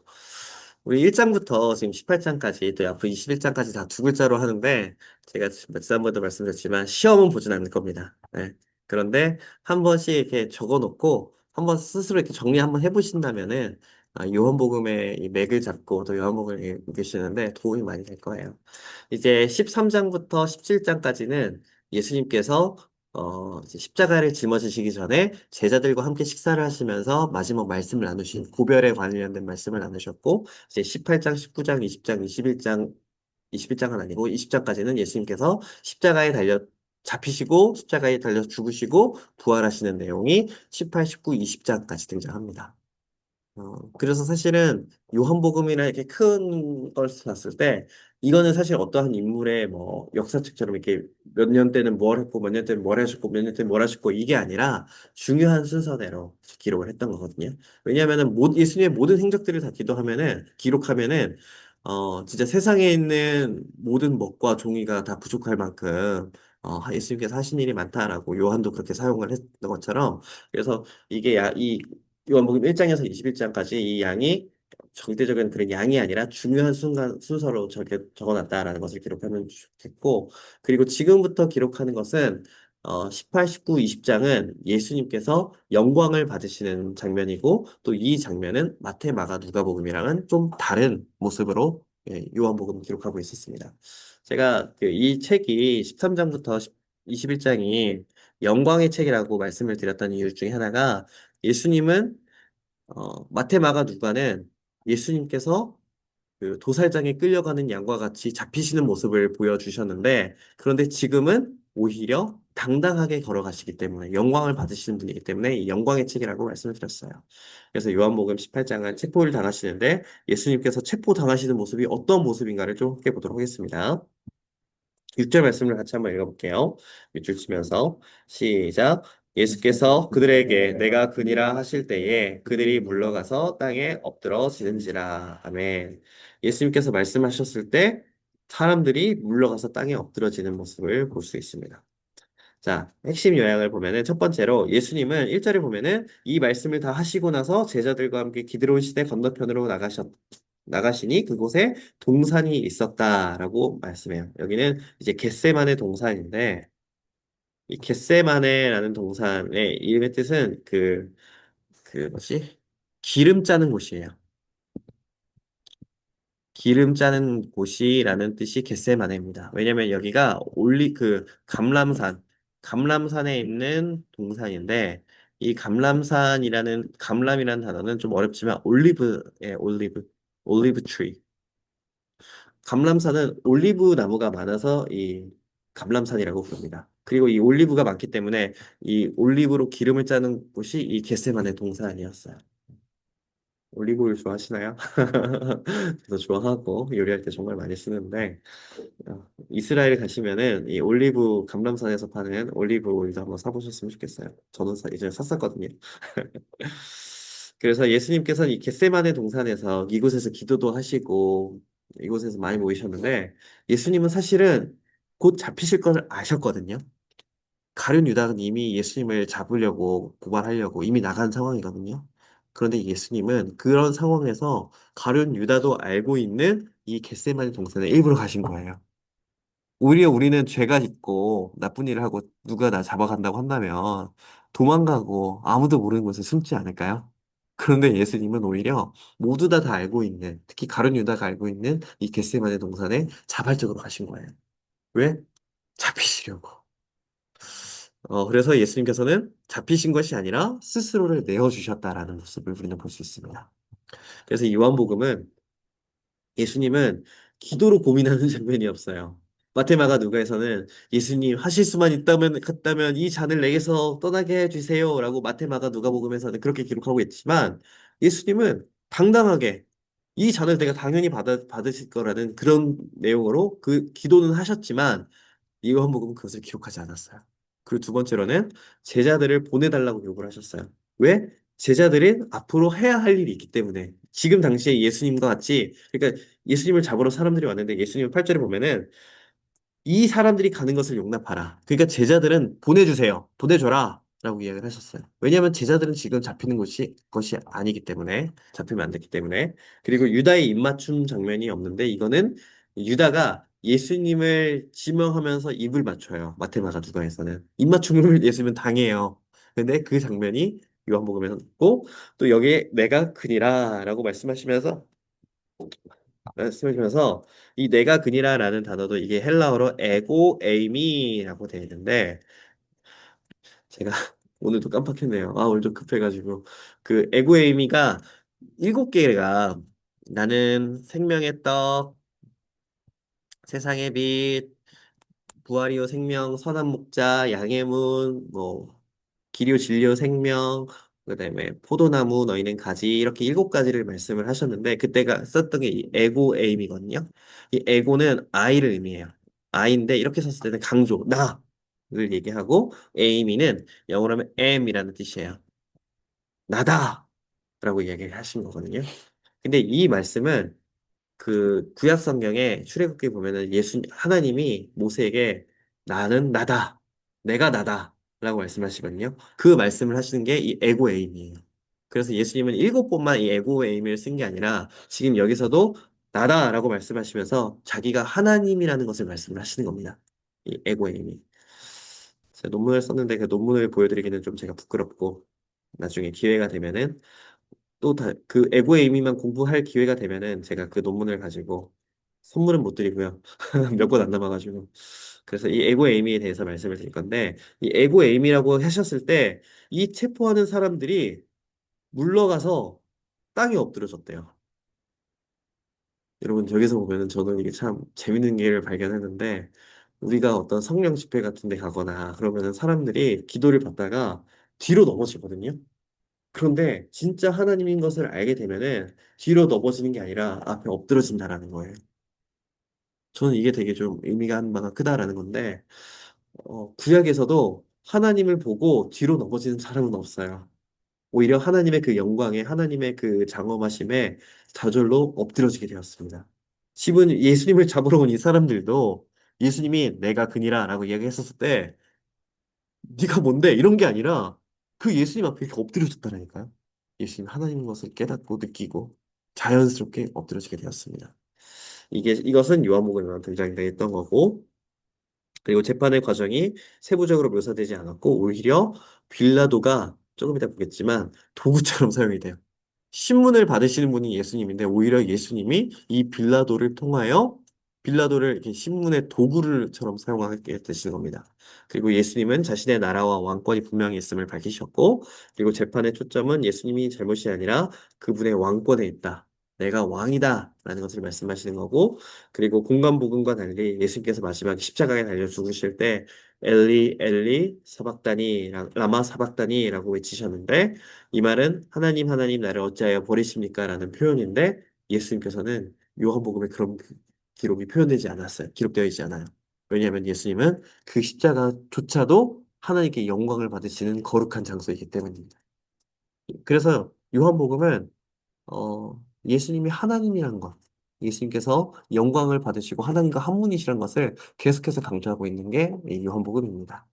우리 1장부터 지금 18장까지 또 앞으로 21장까지 다 두 글자로 하는데 제가 지난번에도 말씀드렸지만 시험은 보진 않을 겁니다. 네. 그런데 한 번씩 이렇게 적어 놓고 한번 스스로 이렇게 정리 한번 해보신다면은 요한복음의 이 맥을 잡고 또 요한복음을 읽으시는데 도움이 많이 될 거예요. 이제 13장부터 17장까지는 예수님께서 이제 십자가를 짊어지시기 전에 제자들과 함께 식사를 하시면서 마지막 말씀을 나누신 고별에 관련된 말씀을 나누셨고 이제 18장, 19장, 20장, 21장, 21장은 아니고 20장까지는 예수님께서 십자가에 달려 잡히시고 십자가에 달려 죽으시고 부활하시는 내용이 18, 19, 20장까지 등장합니다. 그래서 사실은 요한복음이나 이렇게 큰 걸 봤을 때 이거는 사실 어떠한 인물의 뭐 역사책처럼 이렇게 몇 년 때는 뭘 했고 몇 년 때는 뭘 하셨고 몇 년 때는 뭘 하셨고 이게 아니라 중요한 순서대로 기록을 했던 거거든요. 왜냐하면은 예수님의 모든 행적들을 다 기록하면은 진짜 세상에 있는 모든 먹과 종이가 다 부족할 만큼 예수님께서 하신 일이 많다라고 요한도 그렇게 사용을 했던 것처럼 그래서 이게 이 요한복음 1장에서 21장까지 이 양이 절대적인 그런 양이 아니라 중요한 순서로 적어놨다라는 것을 기록하면 좋겠고, 그리고 지금부터 기록하는 것은 18, 19, 20장은 예수님께서 영광을 받으시는 장면이고, 또 이 장면은 마태, 마가, 누가복음이랑은 좀 다른 모습으로 요한복음 기록하고 있었습니다. 제가 이 책이 13장부터 21장이 영광의 책이라고 말씀을 드렸던 이유 중에 하나가 예수님은 마테마가 누가는 예수님께서 그 도살장에 끌려가는 양과 같이 잡히시는 모습을 보여주셨는데 그런데 지금은 오히려 당당하게 걸어가시기 때문에 영광을 받으시는 분이기 때문에 이 영광의 책이라고 말씀을 드렸어요. 그래서 요한복음 18장은 체포를 당하시는데 예수님께서 체포 당하시는 모습이 어떤 모습인가를 좀 함께 보도록 하겠습니다. 6절 말씀을 같이 한번 읽어볼게요. 밑줄 치면서 시작. 예수께서 그들에게 내가 그니라 하실 때에 그들이 물러가서 땅에 엎드러지는지라. 아멘. 예수님께서 말씀하셨을 때 사람들이 물러가서 땅에 엎드러지는 모습을 볼 수 있습니다. 자, 핵심 요약을 보면은 첫 번째로 예수님은 1절에 보면은 이 말씀을 다 하시고 나서 제자들과 함께 기드론 시대 건너편으로 나가시니 그곳에 동산이 있었다라고 말씀해요. 여기는 이제 겟세마네 동산인데 이 겟세마네라는 동산의 이름의 뜻은 그 뭐지? 기름 짜는 곳이에요. 기름 짜는 곳이라는 뜻이 겟세마네입니다. 왜냐면 여기가 감람산에 있는 동산인데 이 감람이라는 단어는 좀 어렵지만 올리브 트리. 감람산은 올리브 나무가 많아서 이 감람산이라고 부릅니다. 그리고 이 올리브가 많기 때문에 이 올리브로 기름을 짜는 곳이 이 겟세마네 동산이었어요. 올리브 오일 좋아하시나요? 저도 좋아하고 요리할 때 정말 많이 쓰는데 이스라엘 가시면은 이 올리브 감람산에서 파는 올리브 오일도 한번 사보셨으면 좋겠어요. 저는 이제 샀었거든요. 그래서 예수님께서는 이 겟세마네 동산에서 이곳에서 기도도 하시고 이곳에서 많이 모이셨는데 예수님은 사실은 곧 잡히실 걸 아셨거든요. 가룟 유다는 이미 예수님을 잡으려고 고발하려고 이미 나간 상황이거든요. 그런데 예수님은 그런 상황에서 가룟 유다도 알고 있는 이 겟세마네 동산에 일부러 가신 거예요. 오히려 우리는 죄가 있고 나쁜 일을 하고 누가 나 잡아간다고 한다면 도망가고 아무도 모르는 곳에 숨지 않을까요? 그런데 예수님은 오히려 모두 다 알고 있는, 특히 가룟 유다가 알고 있는 이 겟세마네 동산에 자발적으로 가신 거예요. 왜? 잡히시려고. 그래서 예수님께서는 잡히신 것이 아니라 스스로를 내어주셨다라는 모습을 우리는 볼 수 있습니다. 그래서 이 요한복음은 예수님은 기도로 고민하는 장면이 없어요. 마테마가 누가에서는 예수님 하실 수만 있다면 이 잔을 내게서 떠나게 해주세요라고 마테마가 누가복음에서는 그렇게 기록하고 있지만 예수님은 당당하게 이 잔을 내가 당연히 받으실 거라는 그런 내용으로 그 기도는 하셨지만 요한복음은 그것을 기록하지 않았어요. 그리고 두 번째로는 제자들을 보내달라고 요구를 하셨어요. 왜? 제자들은 앞으로 해야 할 일이 있기 때문에 지금 당시에 예수님과 같이 그러니까 예수님을 잡으러 사람들이 왔는데 예수님 8절에 보면은 이 사람들이 가는 것을 용납하라. 그러니까 제자들은 보내주세요. 보내줘라. 라고 이야기를 하셨어요. 왜냐하면 제자들은 지금 잡히는 것이 아니기 때문에, 잡히면 안 됐기 때문에. 그리고 유다의 입맞춤 장면이 없는데, 이거는 유다가 예수님을 지명하면서 입을 맞춰요. 마테마가 누가에서는. 입맞춤을 예수님은 당해요. 근데 그 장면이 요한복음에 있고, 또 여기에 내가 그니라 라고 말씀하시면서 이 내가 그니라라는 단어도 이게 헬라어로 에고 에이미라고 되어 있는데 제가 오늘도 깜빡했네요. 오늘 좀 급해가지고 그 에고 에이미가 7개가 나는 생명의 떡, 세상의 빛, 부활이요 생명, 선한 목자, 양의 문, 뭐 길이요 진리요 생명, 그다음에 포도나무 너희는 가지 이렇게 7가지를 말씀을 하셨는데 그때가 썼던 게 이 에고 에임이거든요. 이 에고는 아이를 의미해요. 아이인데 이렇게 썼을 때는 강조, 나를 얘기하고 에이미는 영어로 하면 am이라는 뜻이에요. 나다! 라고 이야기를 하신 거거든요. 근데 이 말씀은 그 구약 성경에 출애굽기 보면은 하나님이 모세에게 나는 나다. 내가 나다라고 말씀하시거든요. 그 말씀을 하시는 게 이 에고 에임이에요. 그래서 예수님은 7번만 이 에고 에임을 쓴 게 아니라 지금 여기서도 나다라고 말씀하시면서 자기가 하나님이라는 것을 말씀을 하시는 겁니다. 이 에고 에임이. 제가 논문을 썼는데 그 논문을 보여드리기는 좀 제가 부끄럽고 나중에 기회가 되면은 그 에고의 의미만 공부할 기회가 되면은 제가 그 논문을 가지고 선물은 못 드리고요. 몇 권 안 남아가지고. 그래서 이 에고의 의미에 대해서 말씀을 드릴 건데, 이 에고의 의미라고 하셨을 때, 이 체포하는 사람들이 물러가서 땅에 엎드려졌대요. 여러분, 저기서 보면은 저는 이게 참 재밌는 게 발견했는데, 우리가 어떤 성령 집회 같은 데 가거나 그러면은 사람들이 기도를 받다가 뒤로 넘어지거든요. 그런데 진짜 하나님인 것을 알게 되면은 뒤로 넘어지는 게 아니라 앞에 엎드러진다라는 거예요. 저는 이게 되게 좀 의미가 한 바가 크다라는 건데, 구약에서도 하나님을 보고 뒤로 넘어지는 사람은 없어요. 오히려 하나님의 그 영광에, 하나님의 그 장엄하심에 저절로 엎드려지게 되었습니다. 집은 예수님을 잡으러 온 이 사람들도 예수님이 내가 그니라라고 이야기했었을 때 네가 뭔데? 이런 게 아니라 그 예수님 앞에 이렇게 엎드려졌다라니까요. 예수님 하나님인 것을 깨닫고 느끼고 자연스럽게 엎드려지게 되었습니다. 이것은 요한복음에 등장했던 거고, 그리고 재판의 과정이 세부적으로 묘사되지 않았고 오히려 빌라도가 조금 이따 보겠지만 도구처럼 사용이 돼요. 신문을 받으시는 분이 예수님인데 오히려 예수님이 이 빌라도를 통하여 빌라도를 이렇게 신문의 도구를처럼 사용하게 되시는 겁니다. 그리고 예수님은 자신의 나라와 왕권이 분명히 있음을 밝히셨고, 그리고 재판의 초점은 예수님이 잘못이 아니라 그분의 왕권에 있다. 내가 왕이다. 라는 것을 말씀하시는 거고, 그리고 공간복음과 달리 예수님께서 마지막 십자가에 달려 죽으실 때 엘리 엘리 사박다니 라마 사박다니라고 외치셨는데, 이 말은 하나님 하나님 나를 어찌하여 버리십니까? 라는 표현인데 예수님께서는 요한복음에 그런 기록이 표현되지 않았어요. 기록되어 있지 않아요. 왜냐하면 예수님은 그 십자가조차도 하나님께 영광을 받으시는 거룩한 장소이기 때문입니다. 그래서 요한복음은 예수님이 하나님이란 것, 예수님께서 영광을 받으시고 하나님과 한 분이시란 것을 계속해서 강조하고 있는 게 이 요한복음입니다.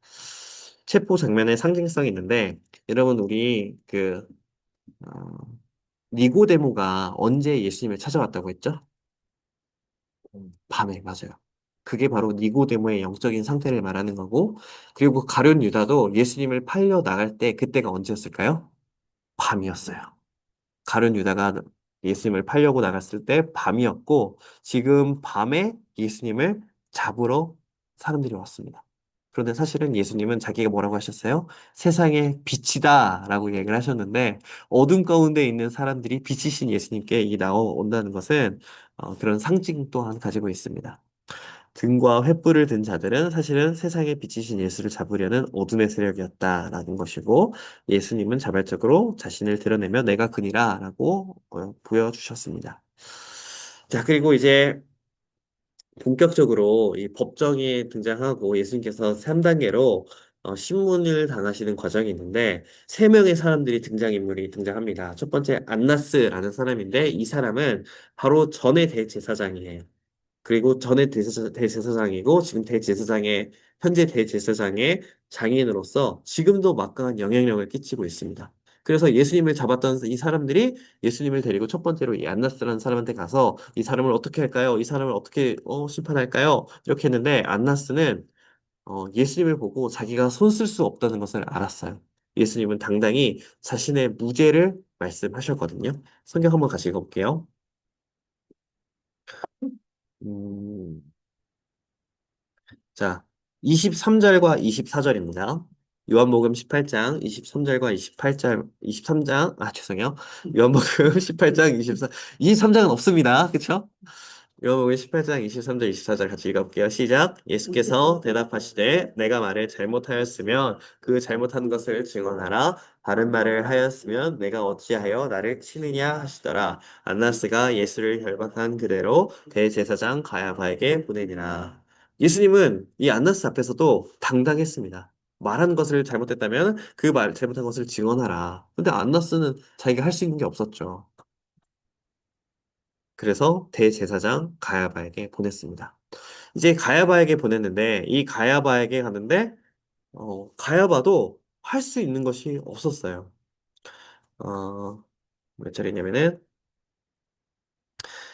체포 장면의 상징성이 있는데, 여러분 우리 어, 니고데모가 언제 예수님을 찾아왔다고 했죠? 밤에, 맞아요. 그게 바로 니고데모의 영적인 상태를 말하는 거고, 그리고 가룟 유다도 예수님을 팔려 나갈 때 그때가 언제였을까요? 밤이었어요. 가룟 유다가 예수님을 팔려고 나갔을 때 밤이었고, 지금 밤에 예수님을 잡으러 사람들이 왔습니다. 그런데 사실은 예수님은 자기가 뭐라고 하셨어요? 세상의 빛이다 라고 얘기를 하셨는데, 어둠 가운데 있는 사람들이 빛이신 예수님께 이 나온다는 것은 그런 상징 또한 가지고 있습니다. 등과 횃불을 든 자들은 사실은 세상에 비치신 예수를 잡으려는 어둠의 세력이었다라는 것이고, 예수님은 자발적으로 자신을 드러내며 내가 그니라라고 보여주셨습니다. 자, 그리고 이제 본격적으로 이 법정이 등장하고 예수님께서 3단계로 신문을 당하시는 과정이 있는데, 세 명의 사람들이 등장인물이 등장합니다. 첫 번째 안나스라는 사람인데, 이 사람은 바로 전의 대제사장이에요. 그리고 전에 대제사장이고 지금 대제사장의 현재 대제사장의 장인으로서 지금도 막강한 영향력을 끼치고 있습니다. 그래서 예수님을 잡았던 이 사람들이 예수님을 데리고 첫 번째로 이 안나스라는 사람한테 가서 이 사람을 어떻게 할까요? 이 사람을 어떻게 심판할까요? 이렇게 했는데 안나스는 예수님을 보고 자기가 손 쓸 수 없다는 것을 알았어요. 예수님은 당당히 자신의 무죄를 말씀하셨거든요. 성경 한번 같이 읽어볼게요. 음, 자, 23절과 24절입니다. 요한복음 18장 23절과 28절, 23장, 죄송해요. 요한복음 18장 23장은 없습니다. 그쵸? 요한복음 18장 23절, 24절 같이 읽어볼게요. 시작. 예수께서 대답하시되 내가 말을 잘못하였으면 그 잘못한 것을 증언하라. 바른 말을 하였으면 내가 어찌하여 나를 치느냐 하시더라. 안나스가 예수를 결박한 그대로 대제사장 가야바에게 보내니라. 예수님은 이 안나스 앞에서도 당당했습니다. 말한 것을 잘못했다면 그 말 잘못한 것을 증언하라. 근데 안나스는 자기가 할 수 있는 게 없었죠. 그래서 대제사장 가야바에게 보냈습니다. 이제 가야바에게 보냈는데 이 가야바에게 가는데 가야바도 할 수 있는 것이 없었어요. 몇 절이냐면은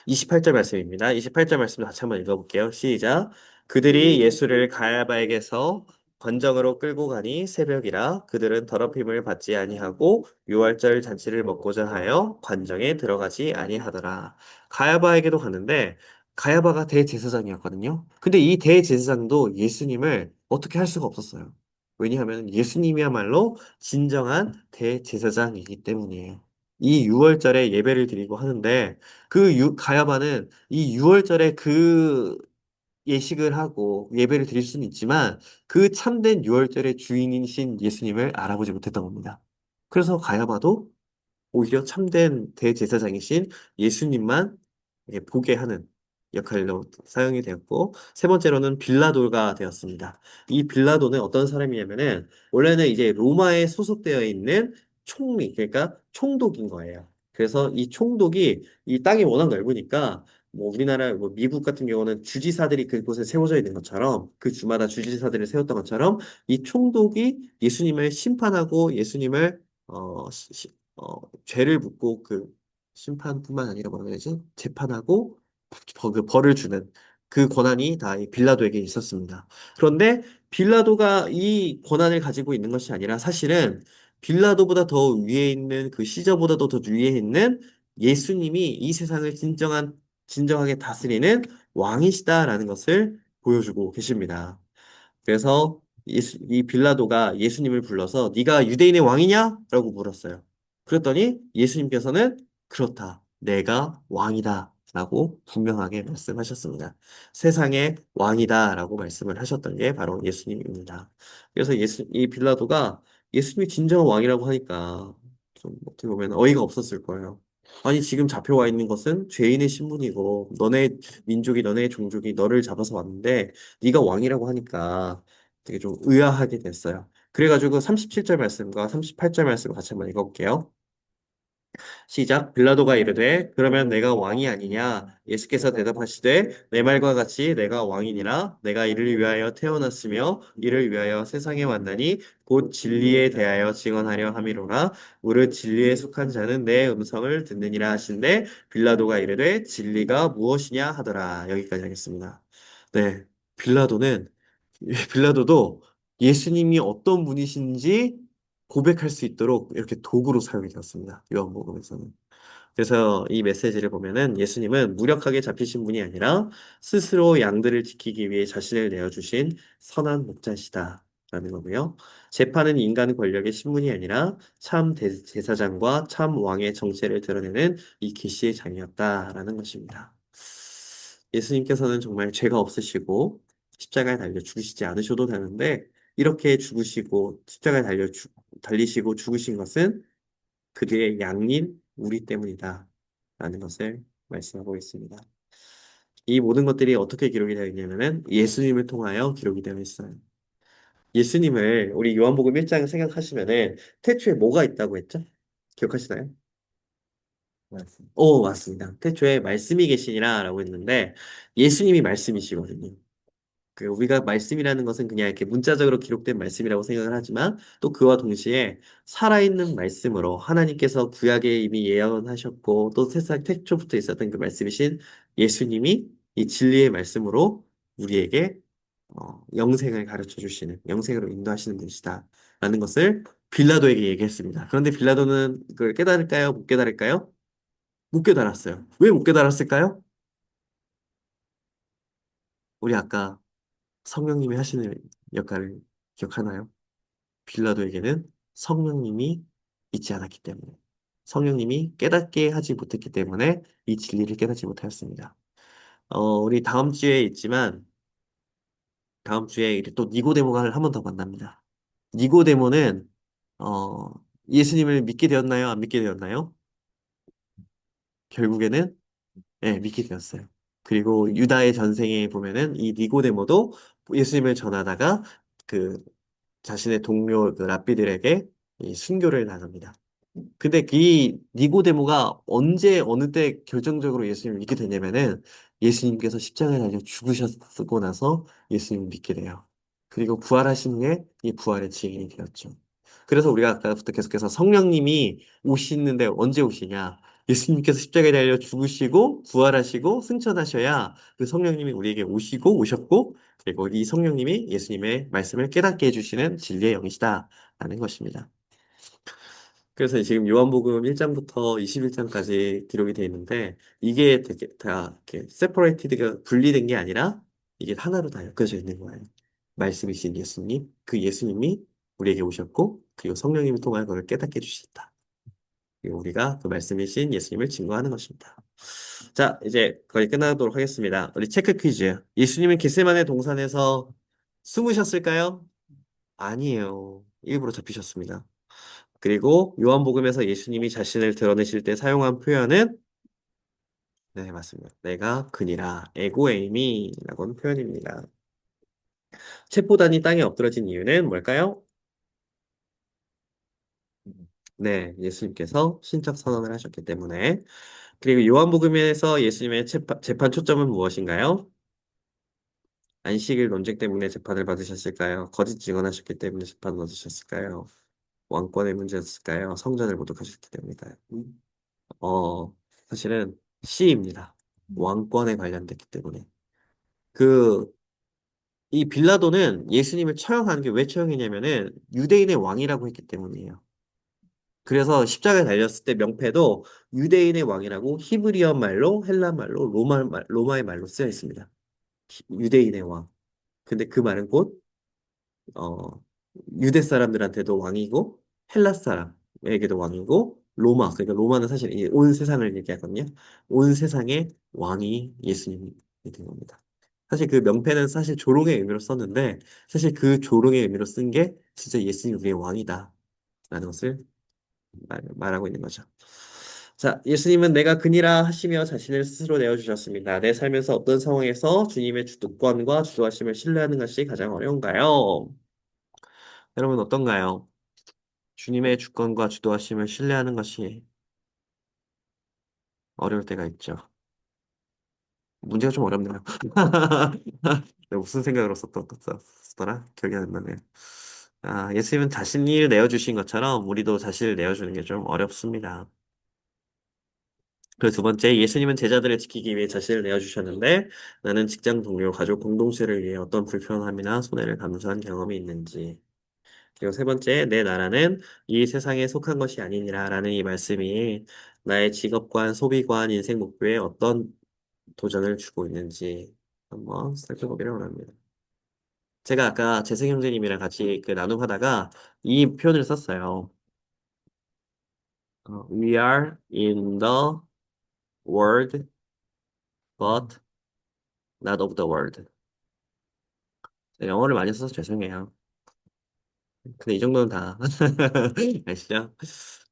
28절 말씀입니다. 28절 말씀 다시 한번 읽어볼게요. 시작. 그들이 예수를 가야바에게서 관정으로 끌고 가니 새벽이라 그들은 더럽힘을 받지 아니하고 유월절 잔치를 먹고자 하여 관정에 들어가지 아니하더라. 가야바에게도 가는데 가야바가 대제사장이었거든요. 근데 이 대제사장도 예수님을 어떻게 할 수가 없었어요. 왜냐하면 예수님이야말로 진정한 대제사장이기 때문이에요. 이 유월절에 예배를 드리고 하는데 가야바는 이 6월절에 그 예식을 하고 예배를 드릴 수는 있지만 그 참된 6월절의 주인이신 예수님을 알아보지 못했던 겁니다. 그래서 가야바도 오히려 참된 대제사장이신 예수님만 이렇게 보게 하는. 역할로 사용이 되었고, 세 번째로는 빌라도가 되었습니다. 이 빌라도는 어떤 사람이냐면은, 원래는 이제 로마에 소속되어 있는 총리, 그러니까 총독인 거예요. 그래서 이 총독이 이 땅이 워낙 넓으니까, 뭐 우리나라, 뭐 미국 같은 경우는 주지사들이 그곳에 세워져 있는 것처럼, 그 주마다 주지사들을 세웠던 것처럼, 이 총독이 예수님을 심판하고 예수님을, 죄를 묻고 그 심판뿐만 아니라 뭐라 해야지? 재판하고 그 벌을 주는 그 권한이 다 이 빌라도에게 있었습니다. 그런데 빌라도가 이 권한을 가지고 있는 것이 아니라 사실은 빌라도보다 더 위에 있는 그 시저보다도 더 위에 있는 예수님이 이 세상을 진정하게 다스리는 왕이시다라는 것을 보여주고 계십니다. 그래서 이 빌라도가 예수님을 불러서 네가 유대인의 왕이냐? 라고 물었어요. 그랬더니 예수님께서는 그렇다. 내가 왕이다. 라고 분명하게 말씀하셨습니다. 세상의 왕이다. 라고 말씀을 하셨던 게 바로 예수님입니다. 그래서 이 빌라도가 예수님이 진정한 왕이라고 하니까 좀 어떻게 보면 어이가 없었을 거예요. 아니, 지금 잡혀와 있는 것은 죄인의 신분이고, 너네 민족이, 너네 종족이 너를 잡아서 왔는데, 네가 왕이라고 하니까 되게 좀 의아하게 됐어요. 그래가지고 37절 말씀과 38절 말씀 같이 한번 읽어볼게요. 시작. 빌라도가 이르되 그러면 내가 왕이 아니냐? 예수께서 대답하시되 내 말과 같이 내가 왕이니라. 내가 이를 위하여 태어났으며 이를 위하여 세상에 왔나니 곧 진리에 대하여 증언하려 함이로라. 무릇 진리에 속한 자는 내 음성을 듣느니라 하신대 빌라도가 이르되 진리가 무엇이냐 하더라. 여기까지 하겠습니다. 네. 빌라도는 빌라도도 예수님이 어떤 분이신지 고백할 수 있도록 이렇게 도구로 사용이 되었습니다. 요한복음에서는. 그래서 이 메시지를 보면은 예수님은 무력하게 잡히신 분이 아니라 스스로 양들을 지키기 위해 자신을 내어주신 선한 목자시다라는 거고요. 재판은 인간 권력의 신분이 아니라 참 제사장과 참 왕의 정체를 드러내는 이 계시의 장이었다라는 것입니다. 예수님께서는 정말 죄가 없으시고 십자가에 달려 죽으시지 않으셔도 되는데 이렇게 죽으시고 십자가에 달리시고 죽으신 것은 그들의 양인 우리 때문이다. 라는 것을 말씀하고 있습니다. 이 모든 것들이 어떻게 기록이 되어 있냐면은 예수님을 통하여 기록이 되어 있어요. 예수님을 우리 요한복음 1장 생각하시면은 태초에 뭐가 있다고 했죠? 기억하시나요? 말씀. 맞습니다. 태초에 말씀이 계시니라라고 했는데 예수님이 말씀이시거든요. 그 우리가 말씀이라는 것은 그냥 이렇게 문자적으로 기록된 말씀이라고 생각을 하지만 또 그와 동시에 살아있는 말씀으로 하나님께서 구약에 이미 예언하셨고 또 세상 태초부터 있었던 그 말씀이신 예수님이 이 진리의 말씀으로 우리에게 영생을 가르쳐 주시는 영생으로 인도하시는 분이시다라는 것을 빌라도에게 얘기했습니다. 그런데 빌라도는 그걸 깨달을까요? 못 깨달을까요? 못 깨달았어요. 왜 못 깨달았을까요? 우리 아까 성령님이 하시는 역할을 기억하나요? 빌라도에게는 성령님이 있지 않았기 때문에, 성령님이 깨닫게 하지 못했기 때문에 이 진리를 깨닫지 못하였습니다. 우리 다음 주에 있지만, 다음 주에 이제 또 니고데모가 한 번 더 만납니다. 니고데모는, 어, 예수님을 믿게 되었나요? 안 믿게 되었나요? 결국에는, 예, 믿게 되었어요. 그리고 유다의 전생에 보면은 이 니고데모도 예수님을 전하다가 그 자신의 동료 그 랍비들에게 이 순교를 당합니다. 근데 이 니고데모가 언제 어느 때 결정적으로 예수님을 믿게 되냐면은 예수님께서 십자가에 달려 죽으셨고 나서 예수님을 믿게 돼요. 그리고 부활하신 후에 이 부활의 증인이 되었죠. 그래서 우리가 아까부터 계속해서 성령님이 오시는데 언제 오시냐? 예수님께서 십자가에 달려 죽으시고 부활하시고 승천하셔야 그 성령님이 우리에게 오셨고 그리고 이 성령님이 예수님의 말씀을 깨닫게 해주시는 진리의 영이시다라는 것입니다. 그래서 지금 요한복음 1장부터 21장까지 기록이 되어 있는데 이게 되게 다 이렇게 세퍼레이티드가 분리된 게 아니라 이게 하나로 다 엮여져 있는 거예요. 말씀이신 예수님, 그 예수님이 우리에게 오셨고 그리고 성령님을 통하여 그걸 깨닫게 해주셨다. 그리고 우리가 그 말씀이신 예수님을 증거하는 것입니다. 자, 이제 거의 끝나도록 하겠습니다. 우리 체크 퀴즈. 예수님은 겟세마네 동산에서 숨으셨을까요? 아니에요. 일부러 잡히셨습니다. 그리고 요한복음에서 예수님이 자신을 드러내실 때 사용한 표현은 네, 맞습니다. 내가 그니라 에고에이미라고 하는 표현입니다. 책보다니 땅에 엎드러진 이유는 뭘까요? 음. 네, 예수님께서 신적 선언을 하셨기 때문에. 그리고 요한복음에서 예수님의 재판 초점은 무엇인가요? 안식일 논쟁 때문에 재판을 받으셨을까요? 거짓 증언하셨기 때문에 재판 받으셨을까요? 왕권의 문제였을까요? 성전을 모독하셨기 때문일까요? 어, 사실은 C입니다. 왕권에 관련됐기 때문에. 그, 이 빌라도는 예수님을 처형한 게 왜 처형했냐면은 유대인의 왕이라고 했기 때문이에요. 그래서 십자가에 달렸을 때 명패도 유대인의 왕이라고 히브리어 말로, 헬라 말로, 로마의 말로 쓰여 있습니다. 유대인의 왕. 근데 그 말은 곧 어, 유대 사람들한테도 왕이고 헬라 사람에게도 왕이고 로마 그러니까 로마는 사실 이온 세상을 얘기하거든요. 온 세상의 왕이 예수님이 된 겁니다. 사실 그 명패는 사실 조롱의 의미로 썼는데 사실 그 조롱의 의미로 쓴 게 진짜 예수님 우리의 왕이다라는 것을 말하고 있는 거죠. 자, 예수님은 내가 그니라 하시며 자신을 스스로 내어주셨습니다. 내 삶에서 어떤 상황에서 주님의 주도권과 주도하심을 신뢰하는 것이 가장 어려운가요? 여러분 어떤가요? 주님의 주권과 주도하심을 신뢰하는 것이 어려울 때가 있죠. 문제가 좀 어렵네요. 내가 무슨 생각으로 썼더라? 기억이 안 나네요. 아, 예수님은 자신을 내어주신 것처럼 우리도 자신을 내어주는 게 좀 어렵습니다. 그리고 두 번째, 예수님은 제자들을 지키기 위해 자신을 내어주셨는데 나는 직장 동료, 가족 공동체를 위해 어떤 불편함이나 손해를 감수한 경험이 있는지. 그리고 세 번째, 내 나라는 이 세상에 속한 것이 아니니라라는 이 말씀이 나의 직업관, 소비관, 인생 목표에 어떤 도전을 주고 있는지 한번 살펴보기를 원합니다. 제가 아까 재승 형제님이랑 같이 그 나눔하다가 이 표현을 썼어요. We are in the world, but not of the world. 영어를 많이 써서 죄송해요. 근데 이 정도는 다 아시죠?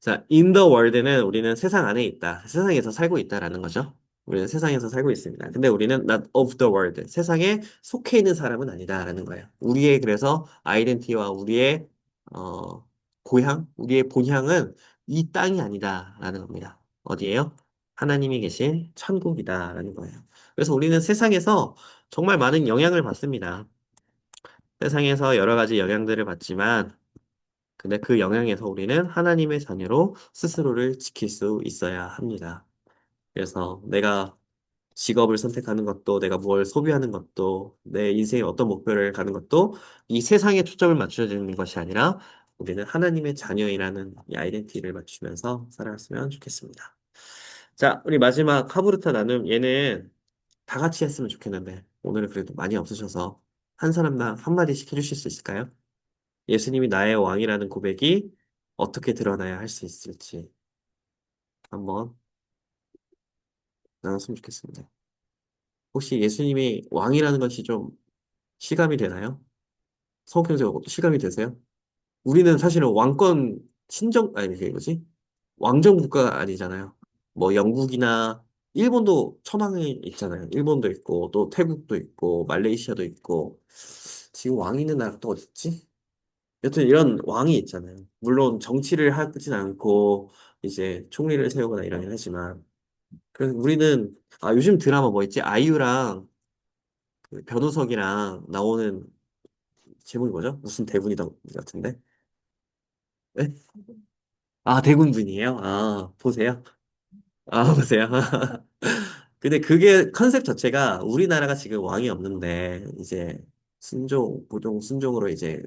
자, in the world는 우리는 세상 안에 있다. 세상에서 살고 있다라는 거죠. 우리는 세상에서 살고 있습니다. 근데 우리는 not of the world. 세상에 속해 있는 사람은 아니다라는 거예요. 우리의 그래서 아이덴티티와 우리의 어, 고향, 우리의 본향은 이 땅이 아니다라는 겁니다. 어디예요? 하나님이 계신 천국이다라는 거예요. 그래서 우리는 세상에서 정말 많은 영향을 받습니다. 세상에서 여러 가지 영향들을 받지만 근데 그 영향에서 우리는 하나님의 자녀로 스스로를 지킬 수 있어야 합니다. 그래서 내가 직업을 선택하는 것도, 내가 뭘 소비하는 것도, 내 인생의 어떤 목표를 가는 것도 이 세상에 초점을 맞춰주는 것이 아니라 우리는 하나님의 자녀이라는 이 아이덴티티를 맞추면서 살아갔으면 좋겠습니다. 자, 우리 마지막 하부르타 나눔 얘는 다 같이 했으면 좋겠는데 오늘은 그래도 많이 없으셔서 한 사람당 한마디씩 해주실 수 있을까요? 예수님이 나의 왕이라는 고백이 어떻게 드러나야 할 수 있을지 한번 나눴으면 좋겠습니다. 혹시 예수님이 왕이라는 것이 좀 실감이 되나요? 성경적으로 실감이 되세요? 우리는 사실은 왕권 아니, 그게 뭐지? 왕정 국가가 아니잖아요. 뭐 영국이나 일본도 천황이 있잖아요. 일본도 있고 또 태국도 있고 말레이시아도 있고 지금 왕 있는 나라 또 어디 있지? 여튼 이런 왕이 있잖아요. 물론 정치를 하진 않고 이제 총리를 세우거나 이러긴 하지만 그래서 우리는 아 요즘 드라마 뭐 있지? 아이유랑 그 변우석이랑 나오는 제목이 뭐죠? 무슨 대군이다 같은데? 네? 아 대군분이에요? 아 보세요. 아 보세요. 근데 그게 컨셉 자체가 우리나라가 지금 왕이 없는데 이제 보종 순종으로 이제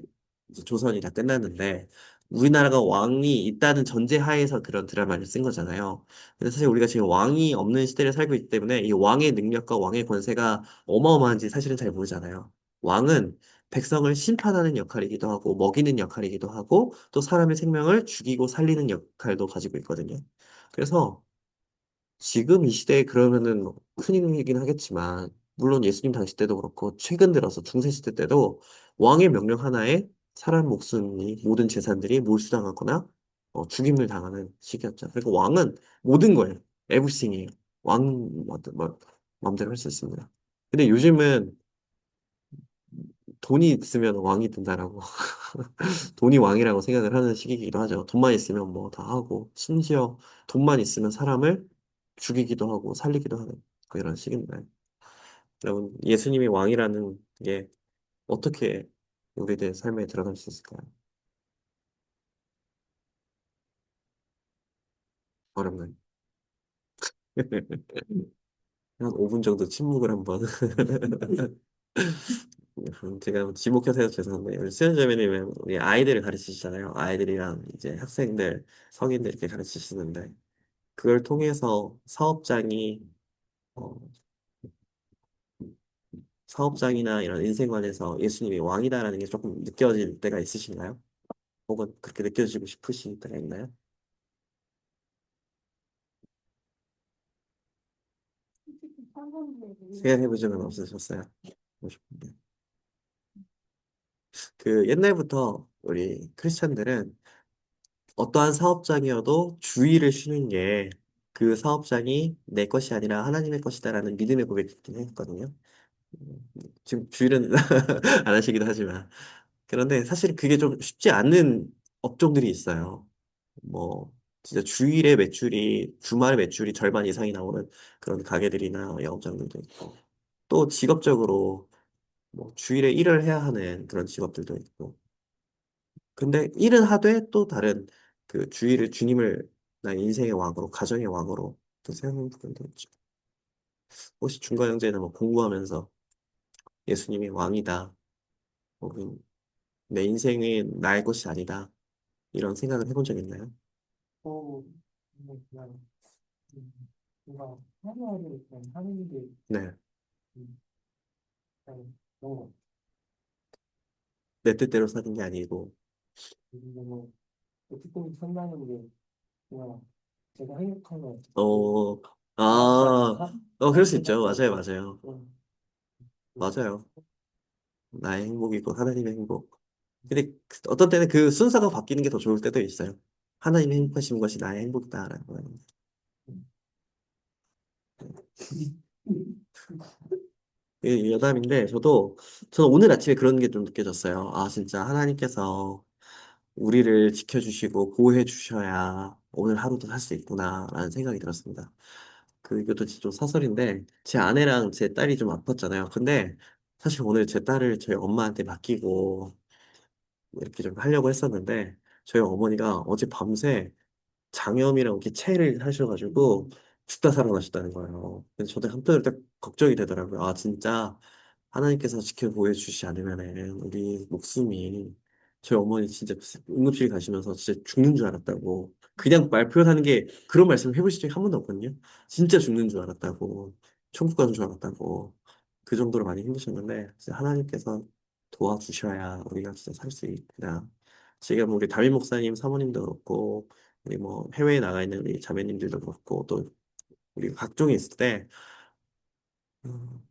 조선이 다 끝났는데 우리나라가 왕이 있다는 전제 하에서 그런 드라마를 쓴 거잖아요. 근데 사실 우리가 지금 왕이 없는 시대를 살고 있기 때문에 이 왕의 능력과 왕의 권세가 어마어마한지 사실은 잘 모르잖아요. 왕은 백성을 심판하는 역할이기도 하고 먹이는 역할이기도 하고 또 사람의 생명을 죽이고 살리는 역할도 가지고 있거든요. 그래서 지금 이 시대에 그러면은 뭐 큰일이긴 하겠지만, 물론 예수님 당시 때도 그렇고, 최근 들어서 중세시대 때도 왕의 명령 하나에 사람 목숨이, 모든 재산들이 몰수당하거나, 죽임을 당하는 시기였죠. 그러니까 왕은 모든 거예요. 에브리싱이에요. 뭐, 마음대로 할 수 있습니다. 근데 요즘은 돈이 있으면 왕이 된다라고 돈이 왕이라고 생각을 하는 시기이기도 하죠. 돈만 있으면 뭐 다 하고 심지어 돈만 있으면 사람을 죽이기도 하고 살리기도 하는 그런 시기인데 여러분 예수님이 왕이라는 게 어떻게 우리들 삶에 들어갈 수 있을까요? 어렵나요? 한 5분 정도 침묵을 한번 제가 지목해서 해서 죄송한데 우리 수현자매님은 우리 아이들을 가르치시잖아요. 아이들이랑 이제 학생들, 성인들 이렇게 가르치시는데 그걸 통해서 어, 사업장이나 이런 인생관에서 예수님이 왕이다라는 게 조금 느껴질 때가 있으신가요? 혹은 그렇게 느껴지고 싶으신 때가 있나요? 생각해 본 적은 없으셨어요? 보셨군요. 그 옛날부터 우리 크리스찬들은 어떠한 사업장이어도 주의를 쉬는 게 그 사업장이 내 것이 아니라 하나님의 것이다라는 믿음의 고백을 했거든요. 음, 지금 주일은 안 하시기도 하지만. 그런데 사실 그게 좀 쉽지 않은 업종들이 있어요. 뭐, 진짜 주일에 매출이, 주말 매출이 절반 이상이 나오는 그런 가게들이나 영업장들도 있고, 또 직업적으로 뭐 주일에 일을 해야 하는 그런 직업들도 있고, 근데 일은 하되 또 다른 그 주일을 주님을 나의 인생의 왕으로, 가정의 왕으로 또 세우는 부분도 있죠. 혹시 중간 형제는 뭐 공부하면서 예수님이 왕이다, 혹은 내 인생이 나의 것이 아니다, 이런 생각을 해본 적 있나요? 또 그냥 뭔가 하루하루 그냥 하는 게 네. 그냥 너무 내 뜻대로 사는 게 아니고, 너무 어떻게 보면 산다는 게 그냥 제가 행복한 거 어, 같아요. 아, 그럴 수 있죠. 맞아요, 생각하고 맞아요. 좀 맞아요. 나의 행복이고 하나님의 행복. 근데 어떤 때는 그 순서가 바뀌는 게 더 좋을 때도 있어요. 하나님이 행복하신 것이 나의 행복이다라는 거예요. 이 여담인데 저는 오늘 아침에 그런 게 좀 느껴졌어요. 아, 진짜 하나님께서 우리를 지켜주시고 보호해 주셔야 오늘 하루도 살 수 있구나라는 생각이 들었습니다. 이것도 진짜 좀 사설인데 제 아내랑 제 딸이 좀 아팠잖아요. 근데 사실 오늘 제 딸을 저희 엄마한테 맡기고 이렇게 좀 하려고 했었는데 저희 어머니가 어제 밤새 장염이랑 이렇게 체를 하셔가지고 죽다 살아나셨다는 거예요. 그래서 저도 한편으로 딱 걱정이 되더라고요. 아, 진짜 하나님께서 지켜 보여주시지 않으면은 우리 목숨이 저희 어머니 진짜 응급실 가시면서 진짜 죽는 줄 알았다고. 그냥 말 표현하는 게 그런 말씀 해보신 적이 한 번도 없거든요. 진짜 죽는 줄 알았다고. 천국 가는 줄 알았다고. 그 정도로 많이 힘드셨는데 진짜 하나님께서 도와주셔야 우리가 진짜 살 수 있구나. 지금 우리 담임 목사님 사모님도 그렇고 우리 뭐 해외에 나가 있는 우리 자매님들도 그렇고 또 우리 각종이 있을 때 음,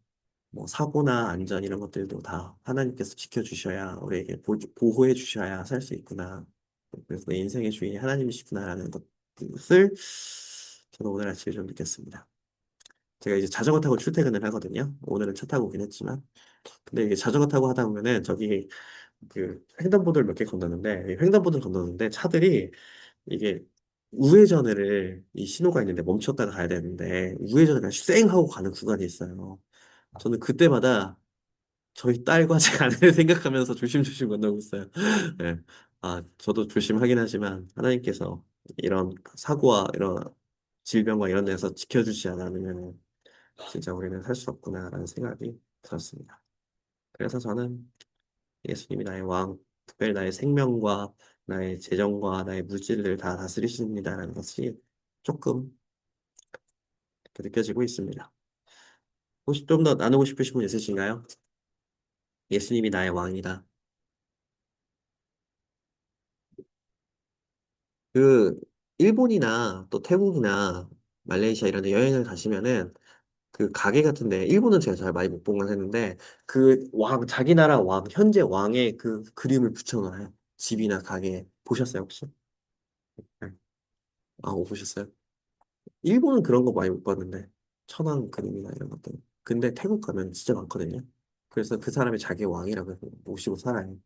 뭐 사고나 안전 이런 것들도 다 하나님께서 지켜주셔야 우리에게 보호해 주셔야 살 수 있구나. 그래서 내 인생의 주인이 하나님이시구나라는 것을 저는 오늘 아침에 좀 느꼈습니다. 제가 이제 자전거 타고 출퇴근을 하거든요. 오늘은 차 타고 오긴 했지만. 근데 이게 자전거 타고 하다 보면은 저기 그 횡단보도를 몇 개 건너는데 이 횡단보도를 건너는데 차들이 이게 우회전을 이 신호가 있는데 멈췄다가 가야 되는데 우회전을 그냥 쌩 하고 가는 구간이 있어요. 저는 그때마다 저희 딸과 제 아내를 생각하면서 조심조심 건너고 있어요. 네. 아, 저도 조심하긴 하지만 하나님께서 이런 사고와 이런 질병과 이런 데서 지켜주지 않으면 진짜 우리는 살 수 없구나라는 생각이 들었습니다. 그래서 저는 예수님이 나의 왕, 특별히 나의 생명과 나의 재정과 나의 물질을 다 다스리십니다라는 것이 조금 이렇게 느껴지고 있습니다. 혹시 좀 더 나누고 싶으신 분 있으신가요? 예수님이 나의 왕이다. 그 일본이나 또 태국이나 말레이시아 이런 데 여행을 가시면은 그 가게 같은데 일본은 제가 잘 많이 못 본 건 했는데 그 왕 자기 나라 왕 현재 왕의 그 그림을 붙여놔요. 집이나 가게에 보셨어요 혹시? 네. 아, 못 보셨어요? 일본은 그런 거 많이 못 봤는데. 천황 그림이나 이런 것들. 근데 태국 가면 진짜 많거든요. 그래서 그 사람이 자기 왕이라고 해서 모시고 살아요.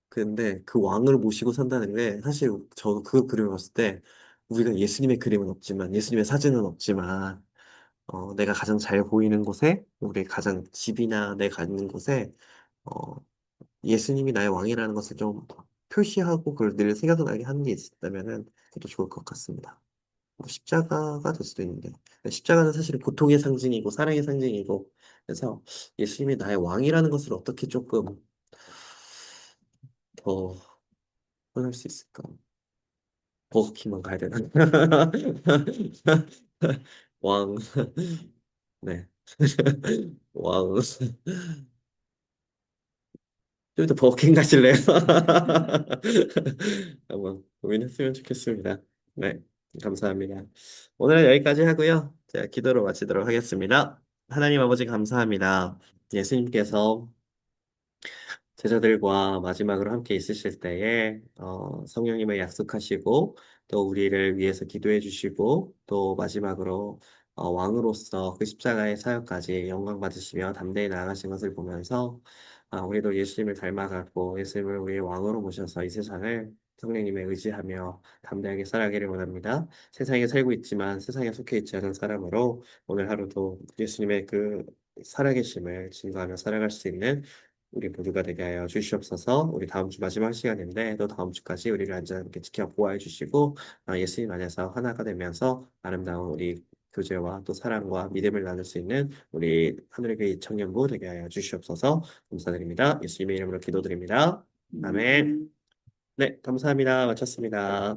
근데 그 왕을 모시고 산다는 게 사실 저도 그 그림을 봤을 때 우리가 예수님의 그림은 없지만 예수님의 사진은 없지만 내가 가장 잘 보이는 곳에 우리 가장 집이나 내가 있는 곳에 어, 예수님이 나의 왕이라는 것을 좀 표시하고 그걸 늘 생각나게 하는 게 있다면은 그것도 좋을 것 같습니다. 뭐 십자가가 될 수도 있는데 십자가는 사실 고통의 상징이고 사랑의 상징이고 그래서 예수님이 나의 왕이라는 것을 어떻게 조금 더 표현할 수 있을까? 버스킹만 가야 되나? 왕, 네. 왕. 좀 더 버스킹 가실래요? 한번 고민했으면 좋겠습니다. 네, 감사합니다. 오늘은 여기까지 하고요. 제가 기도로 마치도록 하겠습니다. 하나님 아버지 감사합니다. 예수님께서 제자들과 마지막으로 함께 있으실 때에 성령님을 약속하시고 또 우리를 위해서 기도해 주시고 또 마지막으로 왕으로서 그 십자가의 사역까지 영광 받으시며 담대히 나아가신 것을 보면서 우리도 예수님을 닮아가고 예수님을 우리의 왕으로 모셔서 이 세상을 성령님에 의지하며 담대하게 살아가기를 원합니다. 세상에 살고 있지만 세상에 속해 있지 않은 사람으로 오늘 하루도 예수님의 그 살아계심을 증거하며 살아갈 수 있는 우리 모두가 되게 하여 주시옵소서. 우리 다음 주 마지막 시간인데 또 다음 주까지 우리를 안전하게 지켜 보호해 주시고 예수님 안에서 하나가 되면서 아름다운 우리 교제와 또 사랑과 믿음을 나눌 수 있는 우리 하늘의 교회 청년부 되게 하여 주시옵소서. 감사드립니다. 예수님의 이름으로 기도드립니다. 아멘. 네, 감사합니다. 마쳤습니다.